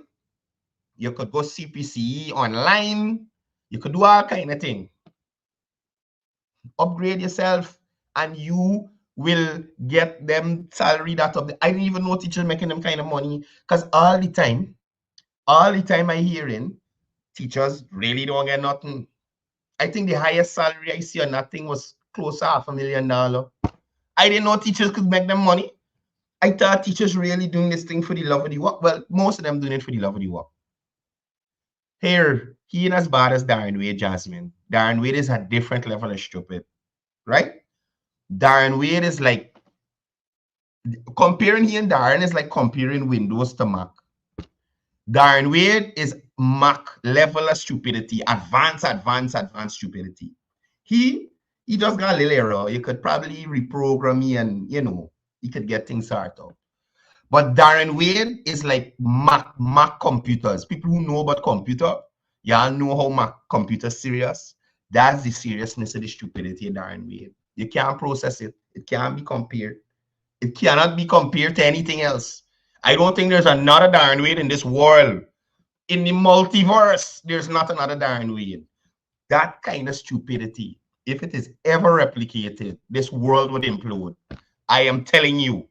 [SPEAKER 3] You could go CPCE online. You could do all kind of thing. Upgrade yourself, and you will get them salary that up. I didn't even know teachers making them kind of money, because all the time I hearing teachers really don't get nothing. I think the highest salary I see on that thing was close to $500,000. I didn't know teachers could make them money. I thought teachers really doing this thing for the love of the work. Well, most of them doing it for the love of the work. Here, he ain't as bad as Darren Wade, Jasmine. Darren Wade is a different level of stupid, right? Darren Wade is like, comparing he and Darren is like comparing Windows to Mac. Darren Wade is Mac level of stupidity, advanced stupidity. He just got a little error. You could probably reprogram me and, you know, you could get things sorted out. But Darren Wade is like Mac computers. People who know about computer, y'all know how Mac computers serious. That's the seriousness of the stupidity of Darren Wade. You can't process it. It can't be compared. It cannot be compared to anything else. I don't think there's another Darren Wade in this world. In the multiverse, there's not another Darren Wade. That kind of stupidity, if it is ever replicated, this world would implode. I am telling you.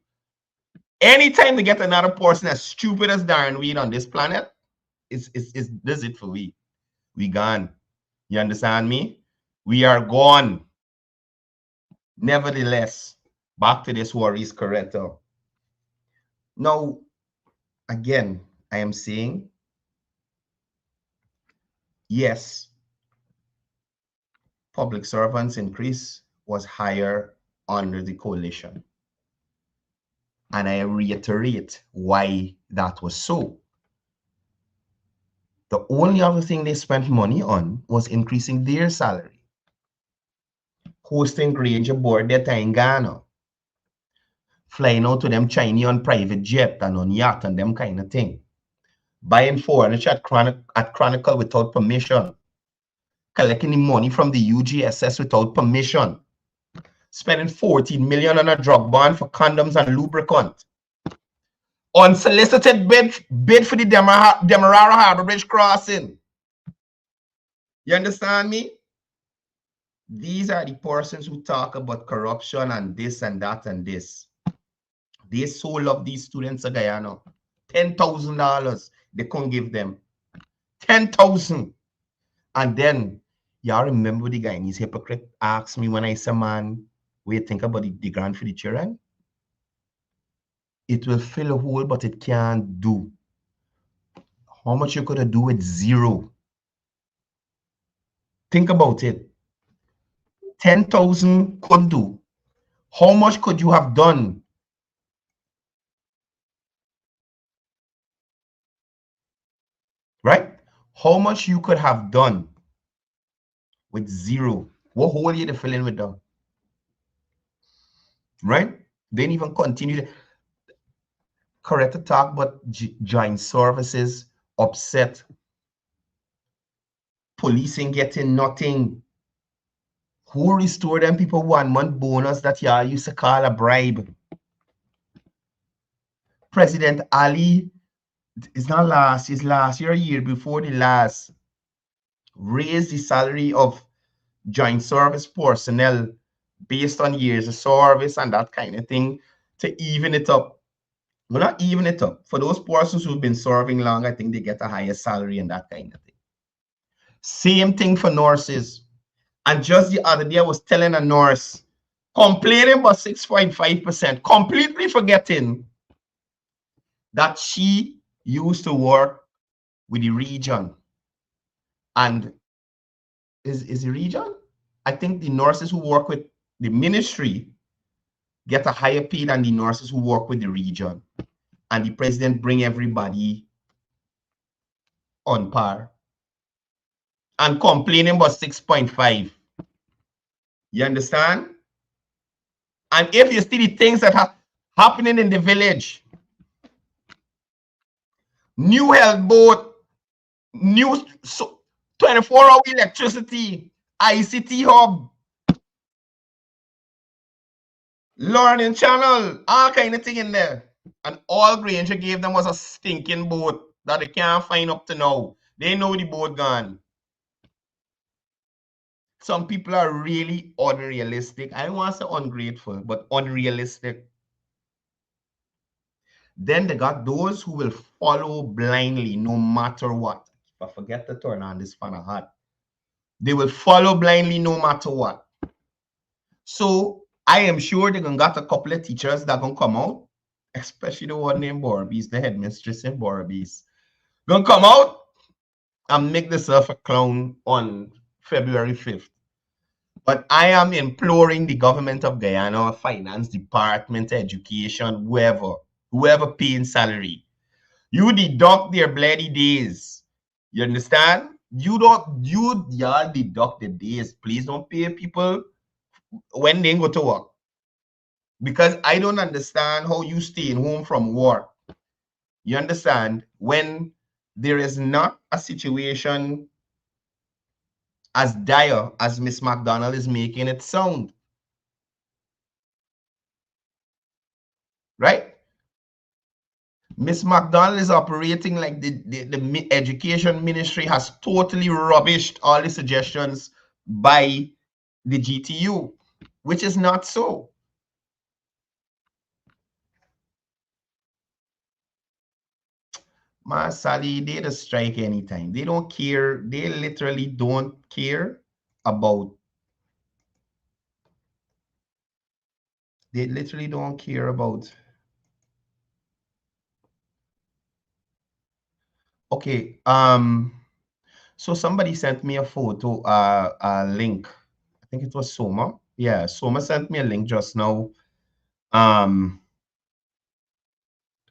[SPEAKER 3] Anytime they get another person as stupid as Darren Wade on this planet, this is it for we. We gone. You understand me? We are gone. Nevertheless, back to this worries, Coretta. Now, again, I am saying, yes, public servants increase was higher under the coalition. And I reiterate why that was so. The only other thing they spent money on was increasing their salary. Hosting Granger board data in Ghana. Flying out to them Chinese on private jet and on yacht and them kind of thing. Buying furniture at Chronicle without permission. Collecting the money from the UGSS without permission. Spending $14 million on a drug bond for condoms and lubricant. Unsolicited bid for the Demerara Harbor Bridge crossing. You understand me? These are the persons who talk about corruption and this and that and this. They so love these students of Guyana. $10,000 they couldn't give them. $10,000. And then, y'all remember the Guyanese hypocrite asked me when I said, man, what you think about the grant for the children? It will fill a hole, but it can't do. How much you could do with zero? Think about it. 10,000 couldn't do. How much could you have done? Right? How much you could have done with zero? What hole you to fill in with that? Right? They didn't even continue. Coretta talk about joint services, upset. Policing getting nothing. Who restored them people 1 month bonus that y'all used to call a bribe? President Ali, it's not last, it's last year, a year before the last, raised the salary of joint service personnel based on years of service and that kind of thing to even it up. Well, not even it up. For those persons who've been serving long, I think they get a higher salary and that kind of thing. Same thing for nurses. And just the other day, I was telling a nurse, complaining about 6.5%, completely forgetting that she used to work with the region. And is the region? I think the nurses who work with the ministry get a higher pay than the nurses who work with the region. And the president bring everybody on par. And complaining about 6.5. You understand? And if you see the things that are happening in the village, new health board, new 24-hour electricity, ICT hub, learning channel, all kind of thing in there. And all Granger gave them was a stinking boat that they can't find up to now. They know the boat gone. Some people are really unrealistic. I don't want to say ungrateful, but unrealistic. Then they got those who will follow blindly no matter what. If I forget to turn on this fan of hot, they will follow blindly no matter what. So I am sure they're going to got a couple of teachers that are going to come out, especially the one named Borbies, the headmistress in Borbies. Going to come out and make themselves a clown on February 5th. But I am imploring the government of Guyana, finance department, education, whoever paying salary, you deduct their bloody days. You understand? Y'all deduct the days. Please don't pay people when they go to work. Because I don't understand how you staying home from work. You understand? When there is not a situation as dire as Miss McDonald is making it sound. Right? Miss McDonald is operating like the education ministry has totally rubbished all the suggestions by the GTU, which is not so. Sally, they just strike anytime. They don't care. They literally don't care about. They literally don't care about. Okay. So somebody sent me a photo, a link. I think it was Soma. Yeah, Soma sent me a link just now.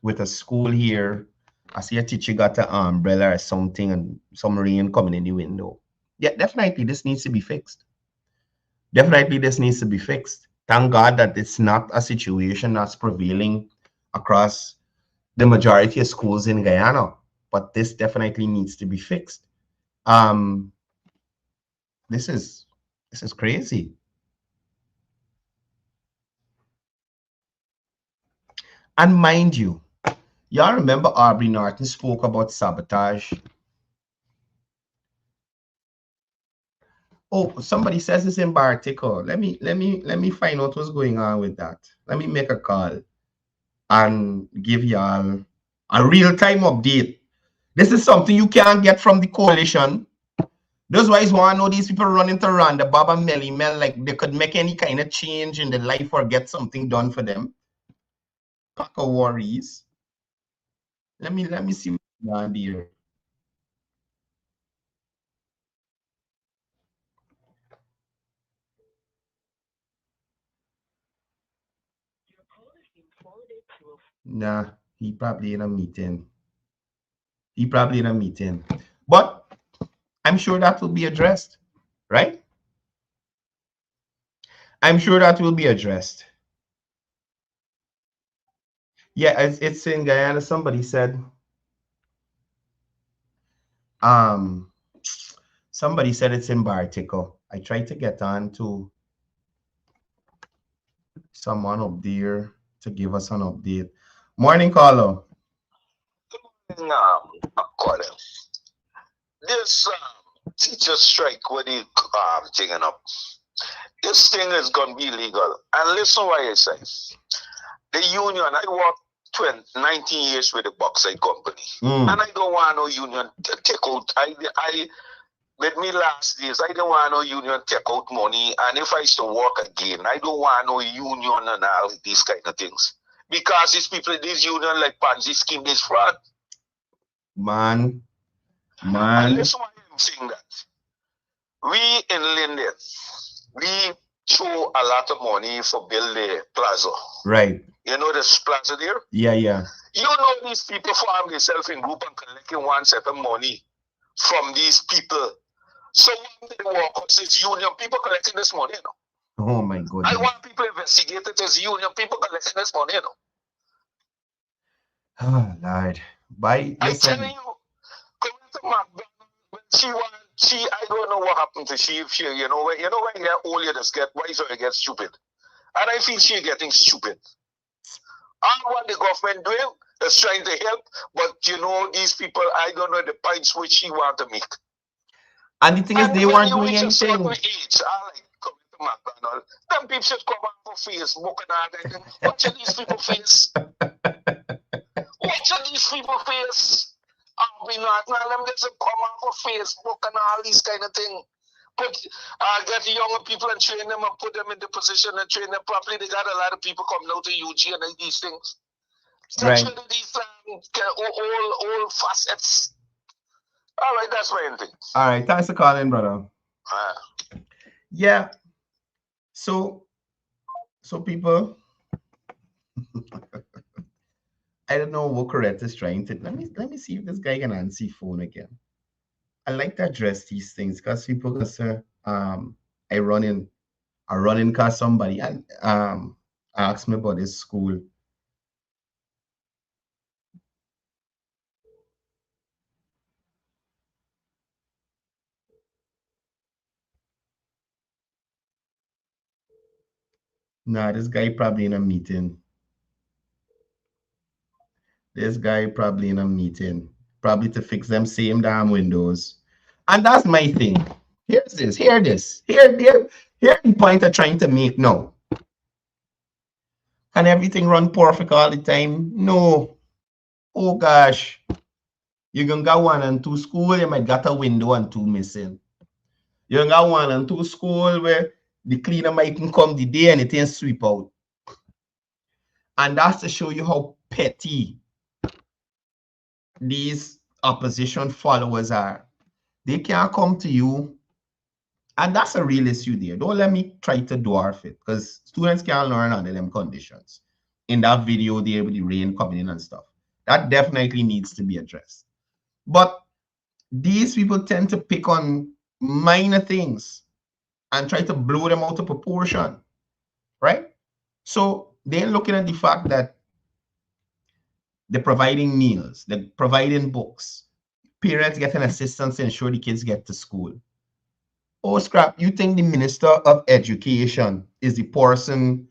[SPEAKER 3] With a school here. I see a teacher got an umbrella or something and some rain coming in the window. Yeah, definitely this needs to be fixed. Definitely this needs to be fixed. Thank God that it's not a situation that's prevailing across the majority of schools in Guyana, but this definitely needs to be fixed. This is crazy. And mind you, y'all remember Aubrey Norton spoke about sabotage. Oh, somebody says it's in Bartico. Let me find out what's going on with that. Let me make a call and give y'all a real-time update. This is something you can't get from the coalition. That's why I want to know these people running to Rwanda, Baba Melly Mel, like they could make any kind of change in their life or get something done for them. Pack of worries. Let me see what's on here. Nah, he probably in a meeting. But I'm sure that will be addressed, right? I'm sure that will be addressed. Yeah, it's in Guyana. Somebody said, somebody said it's in Bartico. I tried to get on to someone up there to give us an update. Morning, caller.
[SPEAKER 5] Good morning, Coretta. This teacher strike with the taking up. This thing is going to be illegal. And listen what I say. The union, I worked 19 years with the bauxite company. And I don't want no union to take out. With me last days, I didn't want no union take out money. And if I used to work again, I don't want no union and all these kind of things. Because these people, these union like Pansy scheme, this fraud.
[SPEAKER 3] Man.
[SPEAKER 5] And listen why I'm saying that. We in Linden, we throw a lot of money for build the plaza.
[SPEAKER 3] Right.
[SPEAKER 5] You know this plaza there?
[SPEAKER 3] Yeah, yeah.
[SPEAKER 5] You know these people farm themselves in group and collecting one set of money from these people. So when they walk up, it's union people collecting this money, you know.
[SPEAKER 3] Oh my goodness.
[SPEAKER 5] I want people investigated as union people collecting this money, you know.
[SPEAKER 3] Oh Lord. Bye.
[SPEAKER 5] I'm
[SPEAKER 3] Listen.
[SPEAKER 5] telling you, Coretta McDonald, when I don't know what happened to she, if she, you know when you get old, you just get wiser, you get stupid. And I feel she's getting stupid. All what the government doing is trying to help, but you know, these people, I don't know the points which she want to make.
[SPEAKER 3] And the thing is, they weren't doing anything.
[SPEAKER 5] Age, I like Coretta McDonald. Them people should come on for Facebook and all that. Watch these people face. Watch these people face. We not now them get to come on for Facebook and all these kind of things. But get the younger people and train them and put them in the position and train them properly. They got a lot of people coming out to UG and these things.
[SPEAKER 3] Right.
[SPEAKER 5] These all facets. All right, that's my thing.
[SPEAKER 3] All right, thanks for calling, brother. Yeah. So people, I don't know what Coretta is trying to. Let me see if this guy can answer phone again. I like to address these things because people can say, I run in cause somebody and asked me about this school. Nah, this guy probably in a meeting. This guy probably in a meeting, probably to fix them same damn windows. And that's my thing. Hear the point I'm trying to make now. Can everything run perfect all the time? No. Oh gosh. You can got 1 and 2 school, you might got a window and 2 missing. You can got 1 and 2 school where the cleaner might come the day and it ain't sweep out. And that's to show you how petty these opposition followers are. They can't come to you. And that's a real issue there. Don't let me try to dwarf it because students can't learn under them conditions. In that video there with the rain coming in and stuff. That definitely needs to be addressed. But these people tend to pick on minor things and try to blow them out of proportion, right? So they're looking at the fact that they're providing meals, they're providing books, parents getting assistance to ensure the kids get to school. Oh, scrap, you think the Minister of Education is the person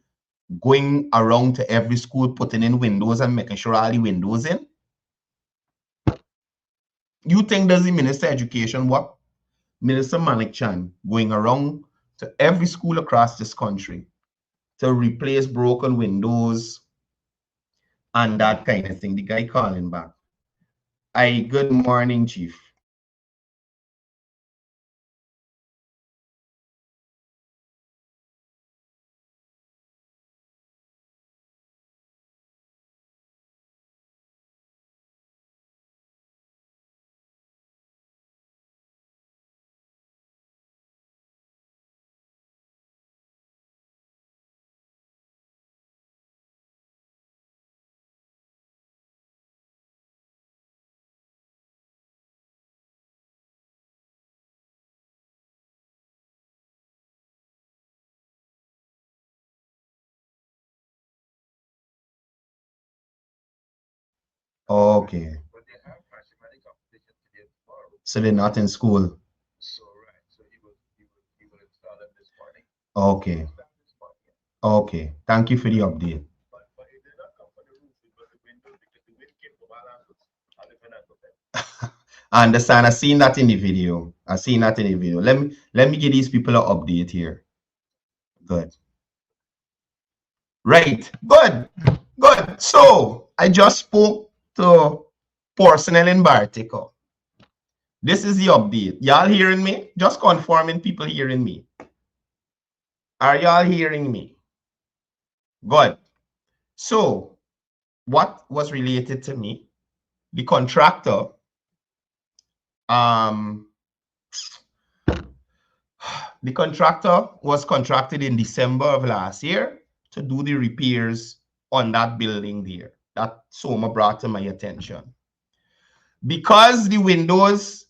[SPEAKER 3] going around to every school putting in windows and making sure all the windows in? You think there's the Minister of Education, what? Minister Manik Chan going around to every school across this country to replace broken windows and that kind of thing. The guy calling back. Good morning, Chief. Okay. So they're not in school. Okay. Okay. Thank you for the update. I understand. I've seen that in the video. I've seen that in the video. Let me give these people an update here. Good. Right. Good. Good. So I just spoke to personnel in Bartico. This is the update. Y'all hearing me? Just confirming people hearing me. Are y'all hearing me? Good. So what was related to me? The contractor, the contractor was contracted in December of last year to do the repairs on that building there that Soma brought to my attention. Because the windows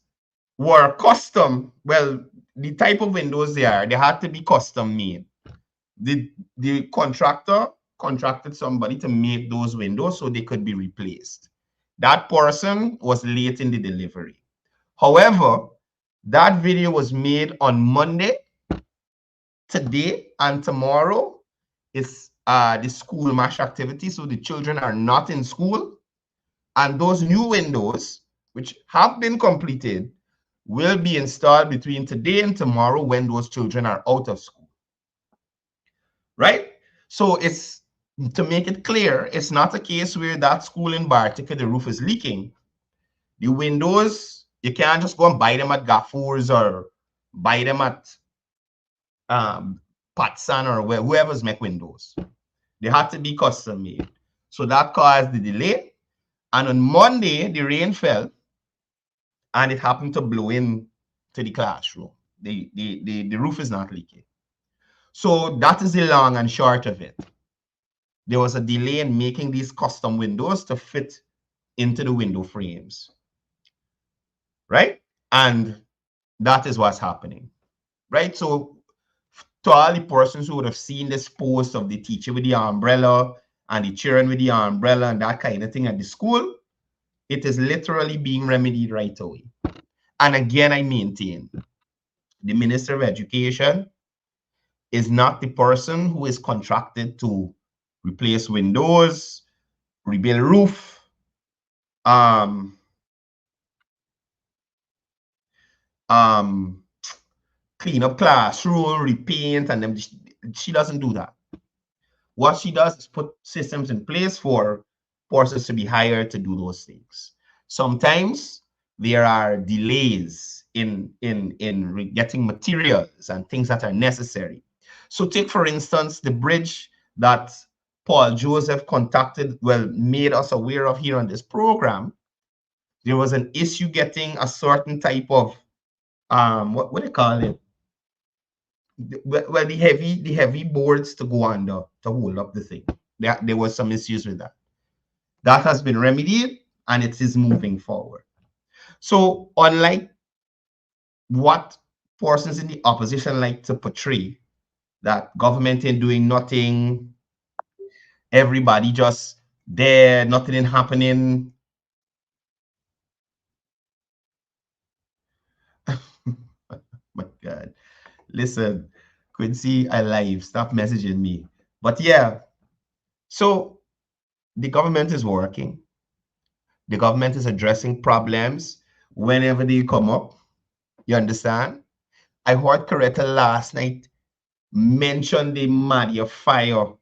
[SPEAKER 3] were custom, well, the type of windows they had to be custom made. The contractor contracted somebody to make those windows so they could be replaced. That person was late in the delivery. However, that video was made on Monday. Today and tomorrow is the school mash activity, so the children are not in school. And those new windows, which have been completed, will be installed between today and tomorrow when those children are out of school. Right? So it's, to make it clear, it's not a case where that school in Bartica, the roof is leaking. The windows, you can't just go and buy them at Gaffur's or buy them at Patsan or whoever's make windows. They had to be custom made. So that caused the delay. And on Monday, the rain fell and it happened to blow in to the classroom. The roof is not leaking. So that is the long and short of it. There was a delay in making these custom windows to fit into the window frames. Right? And that is what's happening. Right? So to all the persons who would have seen this post of the teacher with the umbrella and the children with the umbrella and that kind of thing at the school, it is literally being remedied right away. And again, I maintain, the Minister of Education is not the person who is contracted to replace windows, rebuild roof, clean up classroom, repaint, and then she doesn't do that. What she does is put systems in place for persons to be hired to do those things. Sometimes there are delays in getting materials and things that are necessary. So take, for instance, the bridge that Paul Joseph made us aware of here on this program. There was an issue getting a certain type of, what do you call it? Well, the heavy boards to go under to hold up the thing. There was some issues with that. That has been remedied and it is moving forward. So unlike what persons in the opposition like to portray, that government ain't doing nothing, everybody just there, nothing ain't happening. My God. Listen, Quincy, I live. Stop messaging me. But yeah, so the government is working. The government is addressing problems whenever they come up. You understand? I heard Coretta last night mention the Madia fire.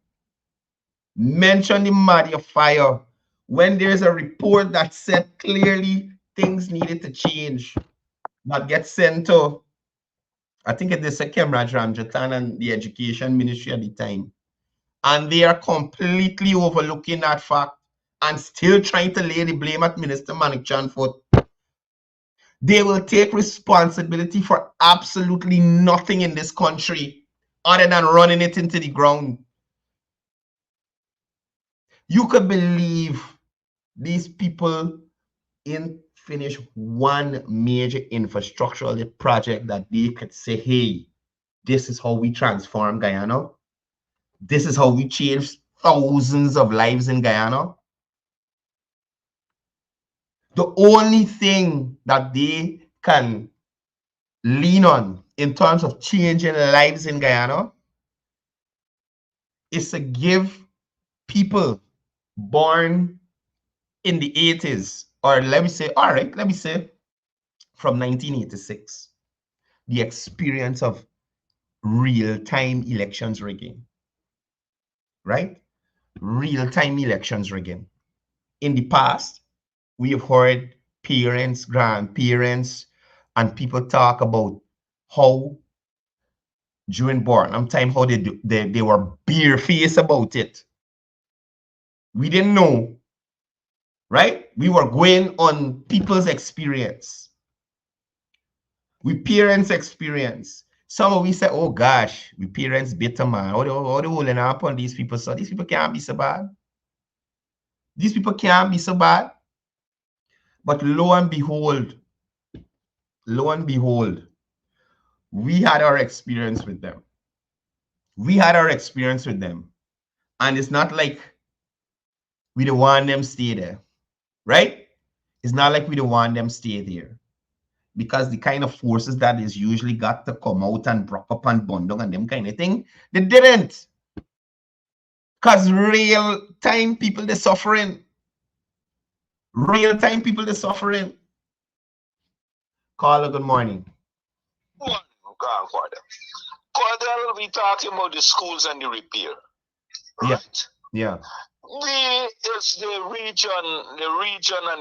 [SPEAKER 3] Mention the Madia fire when there's a report that said clearly things needed to change. That gets sent to, I think it is Kemraj Ramjatan and the Education Ministry at the time. And they are completely overlooking that fact and still trying to lay the blame at Minister Manik Chanfoot. They will take responsibility for absolutely nothing in this country other than running it into the ground. You could believe these people ain't finished one major infrastructural project that they could say, hey, this is how we transform Guyana. This is how we change thousands of lives in Guyana. The only thing that they can lean on in terms of changing lives in Guyana is to give people born in the 80s, or let me say from 1986, the experience of real-time elections rigging, right? Real-time elections rigging. In the past, we have heard parents, grandparents, and people talk about how during Barnum time, how they were bare-faced about it. We didn't know, right? We were going on people's experience. We parents' experience. Some of we say, oh gosh, we parents bitter, man. All the holding up on these people. So these people can't be so bad. These people can't be so bad. But lo and behold, we had our experience with them. And it's not like we don't want them stay there, right? It's not like we don't want them stay there. Because the kind of forces that is usually got to come out and broke up and bundle and them kind of thing, they didn't. Because real time people, they're suffering. Carla, good morning.
[SPEAKER 5] Good morning, Cordell. Cordell, we talking about the schools and the repair, right?
[SPEAKER 3] Yeah.
[SPEAKER 5] It's the region and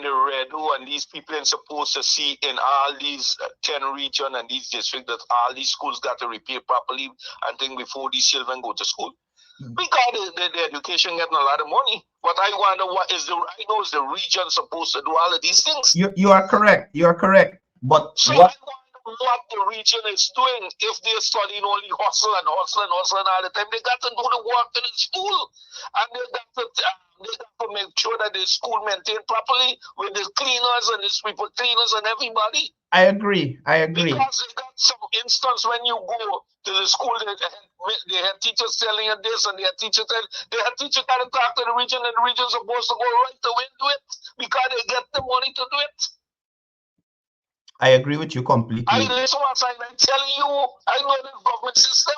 [SPEAKER 5] the red who and these people are supposed to see in all these 10 region and these districts that all these schools got to repair properly and think before these children go to school. Because the education getting a lot of money. But I wonder I know is the region supposed to do all of these things.
[SPEAKER 3] You are correct. But
[SPEAKER 5] so I wonder what the region is doing if they're studying only hustle and all the time. They got to do the work in the school. And they got to make sure that the school maintained properly with the cleaners and the sweeper cleaners and everybody.
[SPEAKER 3] I agree.
[SPEAKER 5] Because they got some instance when you go to the school, they had teachers telling you this and they had teachers got to talk to the region and the region's supposed to go right away and do it because they get the money to do it.
[SPEAKER 3] I agree with you completely.
[SPEAKER 5] I listen what I'm telling you. I know the government system.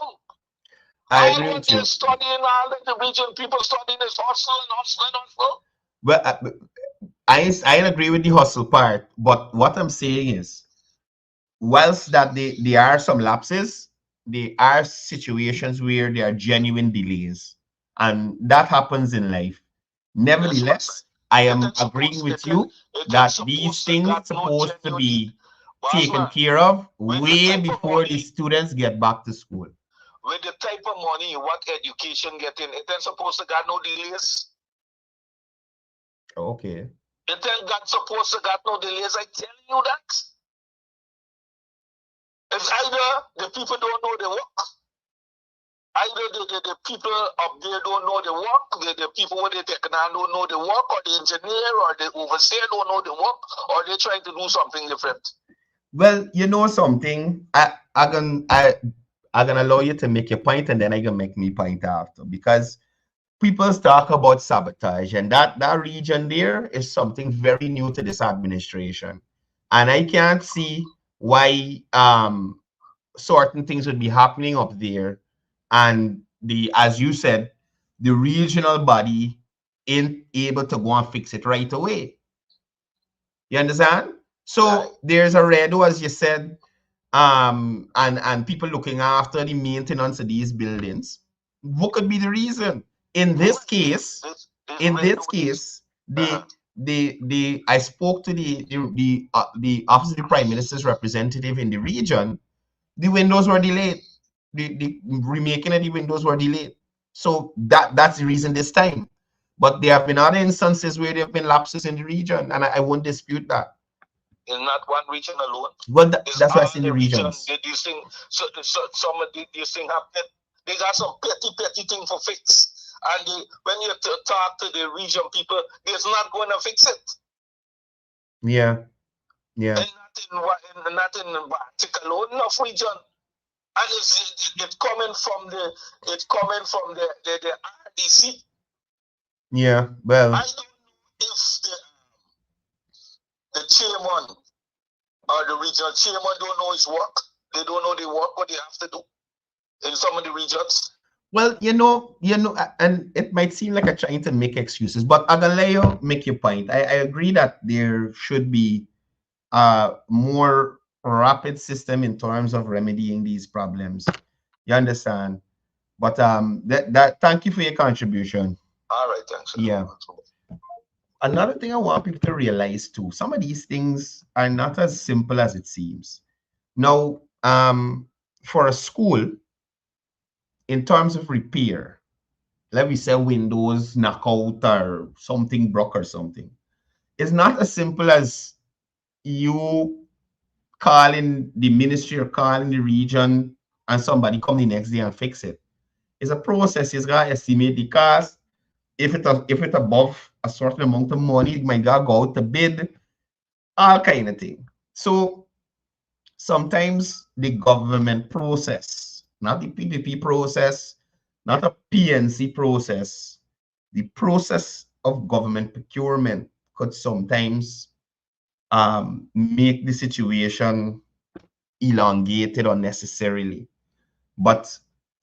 [SPEAKER 3] I agree with you.
[SPEAKER 5] Studying all the region, people studying this hustle.
[SPEAKER 3] Well, I agree with the hustle part, but what I'm saying is, whilst that there are some lapses, there are situations where there are genuine delays, and that happens in life. Nevertheless, I am agreeing with you that these things are supposed to be taken care of way before the students get back to school.
[SPEAKER 5] With the type of money, what education getting, it ain't supposed to got no delays.
[SPEAKER 3] Okay.
[SPEAKER 5] It ain't supposed to got no delays. I telling you that. It's either the people don't know the work, either the people up there don't know the work, the people with the technology don't know the work, or the engineer or the overseer don't know the work, or they're trying to do something different.
[SPEAKER 3] Well, you know something, I'm gonna allow you to make your point, and then I can make me point after, because people talk about sabotage, and that region there is something very new to this administration, and I can't see why certain things would be happening up there, and as you said, the regional body ain't able to go and fix it right away. You understand? So there's a redo, as you said, and people looking after the maintenance of these buildings. What could be the reason? In this case, I spoke to the Office of the Prime Minister's representative in the region. The windows were delayed. The remaking of the windows were delayed. So that's the reason this time. But there have been other instances where there have been lapses in the region, and I won't dispute that.
[SPEAKER 5] It's not one region alone.
[SPEAKER 3] Well, that's why I say the regions.
[SPEAKER 5] These things, some of these things happen. They got some petty thing for fix. And when you talk to the region people, they're not going to fix it.
[SPEAKER 3] Yeah.
[SPEAKER 5] And not in Baltic alone, enough region. And it's coming from the RDC.
[SPEAKER 3] Yeah, well,
[SPEAKER 5] I don't know if the chairman or the regional chairman don't know his work. They don't know the work what they have to do in some of the regions.
[SPEAKER 3] Well, you know, and it might seem like I'm trying to make excuses, but I'm gonna let you make your point. I agree that there should be a more rapid system in terms of remedying these problems. You understand? But thank you for your contribution.
[SPEAKER 5] All right, thanks.
[SPEAKER 3] Yeah. Another thing I want people to realize too, some of these things are not as simple as it seems. Now, for a school, in terms of repair, let me say windows knock out or something broke or something, it's not as simple as you calling the ministry or calling the region and somebody come the next day and fix it. It's a process. You gotta estimate the cost. If it above a certain amount of money, it might go out to bid, all kind of thing. So sometimes the government process, not the PPP process, not a PNC process, the process of government procurement could sometimes make the situation elongated unnecessarily. But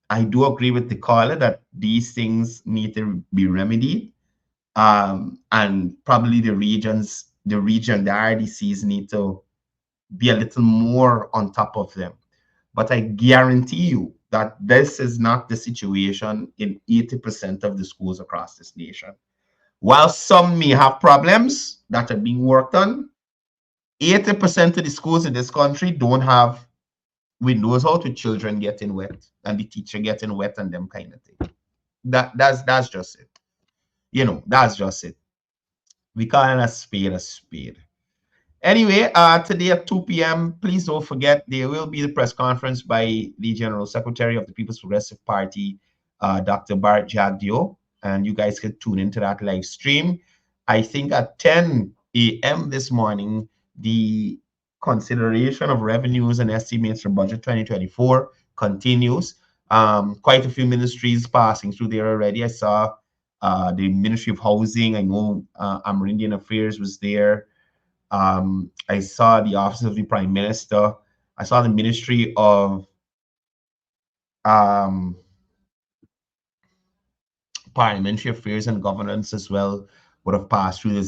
[SPEAKER 3] I do agree with the caller that these things need to be remedied. And probably the RDCs need to be a little more on top of them. But I guarantee you that this is not the situation in 80% of the schools across this nation. While some may have problems that are being worked on, 80% of the schools in this country don't have windows out with children getting wet and the teacher getting wet and them kind of thing. That's just it. You know, that's just it. We call it a spade a spade. Anyway, today at 2 p.m., please don't forget, there will be the press conference by the General Secretary of the People's Progressive Party, Dr. Bart Jagdeo, and you guys can tune into that live stream. I think at 10 a.m. this morning, the consideration of revenues and estimates for budget 2024 continues. Quite a few ministries passing through there already. I saw the Ministry of Housing. I know Amerindian Affairs was there. I saw the Office of the Prime Minister. I saw the Ministry of Parliamentary Affairs and Governance as well would have passed through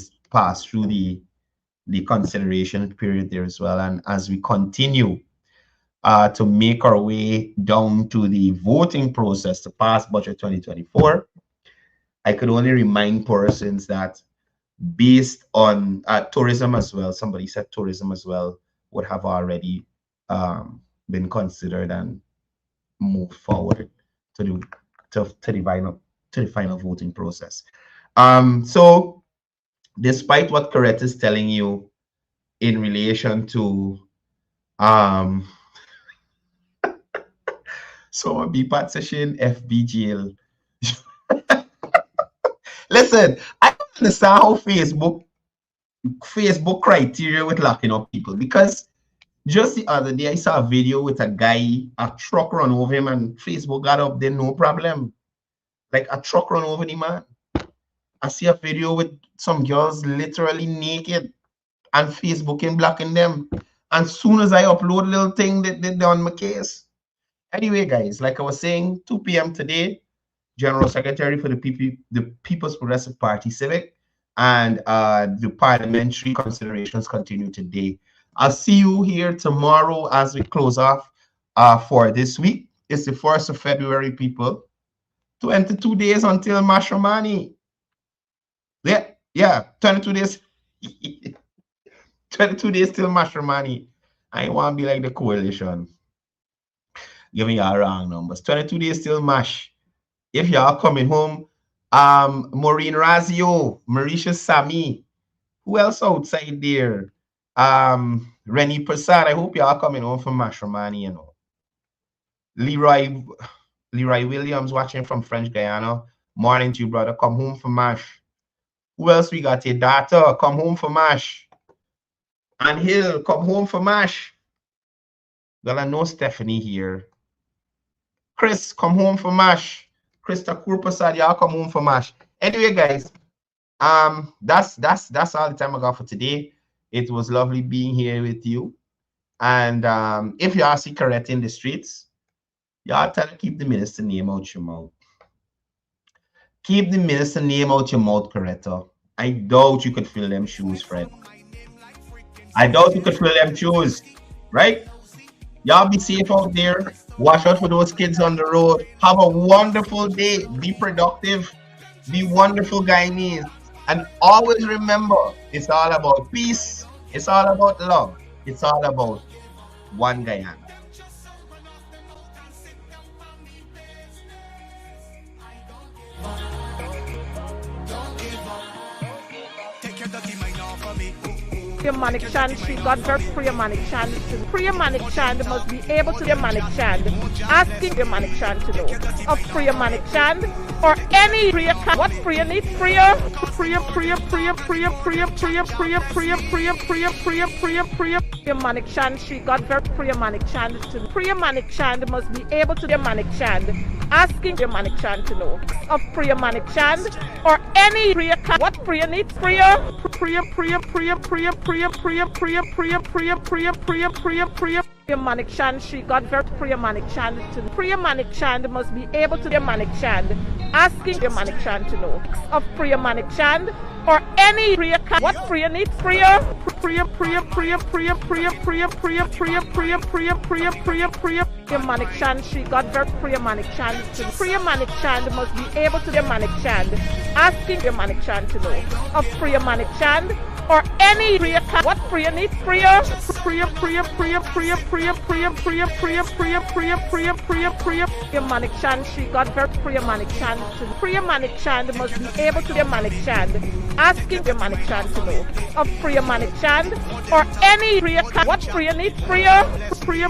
[SPEAKER 3] the consideration period there as well. And as we continue to make our way down to the voting process to pass budget 2024, I could only remind persons that based on tourism as well, somebody said tourism as well would have already been considered and moved forward to the final voting process. So despite what Coretta is telling you in relation to so a BPAT session, FB jail. Listen, I don't understand how Facebook criteria with locking up people, because just the other day I saw a video with a guy, a truck run over him, and Facebook got up there, no problem. Like a truck run over the man. I see a video with some girls literally naked and Facebook in blocking them. And soon as I upload a little thing, they're on my case. Anyway, guys, like I was saying, 2 p.m. today, General Secretary for the People's Progressive Party Civic, and the parliamentary considerations continue today. I'll see you here tomorrow as we close off for this week. It's the 1st of February, people. 22 days until Mashramani. Yeah, 22 days. 22 days till Mashramani. I want to be like the coalition. Giving y'all wrong numbers. 22 days till Mash. If y'all coming home, Maureen Razio, Marisha Sami, who else outside there? Rennie Prasad, I hope y'all coming home from Mashramani, you know. Leroy Williams watching from French Guyana. Morning to you, brother. Come home for Mash. Who else we got here? Data, come home for Mash. And Hill, come home for Mash. Well, I know Stephanie here. Chris, come home for Mash. Krista Kurpasad, y'all come home for Mash. Anyway, guys, that's all the time I got for today. It was lovely being here with you. And if y'all see Coretta in the streets, y'all tell her keep the minister name out your mouth. Keep the minister name out your mouth, Coretta. I doubt you could fill them shoes, Fred. I doubt you could fill them shoes, right? Y'all be safe out there. Watch out for those kids on the road. Have a wonderful day. Be productive. Be wonderful, Guyanese. And always remember, it's all about peace. It's all about love. It's all about one Guyana.
[SPEAKER 2] manic chant, she got very free manic chant. Free manic chant must be able to the manic chant, asking the manic chant to know of free manic chant or any prayer. What prayer needs prayer? Prayer. The manic chant, she got very free manic chant. Free manic chant must be able to the manic chant, asking the manic chant to know of prayer manic chant or any prayer. What prayer needs prayer? Prayer. The manic chant, she got very free manic chant. Free manic chant must be able to the manic chant, asking the manic chant to know of prayer manic chant or any prayer. What prayer needs prayer? Prayer. The manic chant, she got very free manic chant. Free manic chant must be able to the manic chant, asking the manic chant to know of prayer manic chant or any prayer. What prayer needs prayer? Prayer. The manic chant, she got very free manic chant. Free manic chant must be able to the manic chant, asking the manic chant to know of prayer manic chant or any prayer. What prayer needs prayer? Prayer.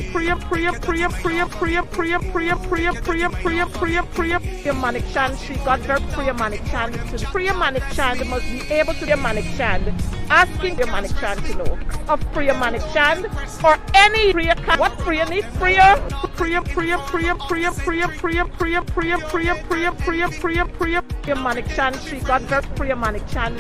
[SPEAKER 2] The manic chant, she got very free manic chant. Free manic chant must be able to the manic chant, asking the manic chant to know of prayer manic chant or any prayer. What prayer needs prayer? Prayer. The manic chant, she got very free manic chant.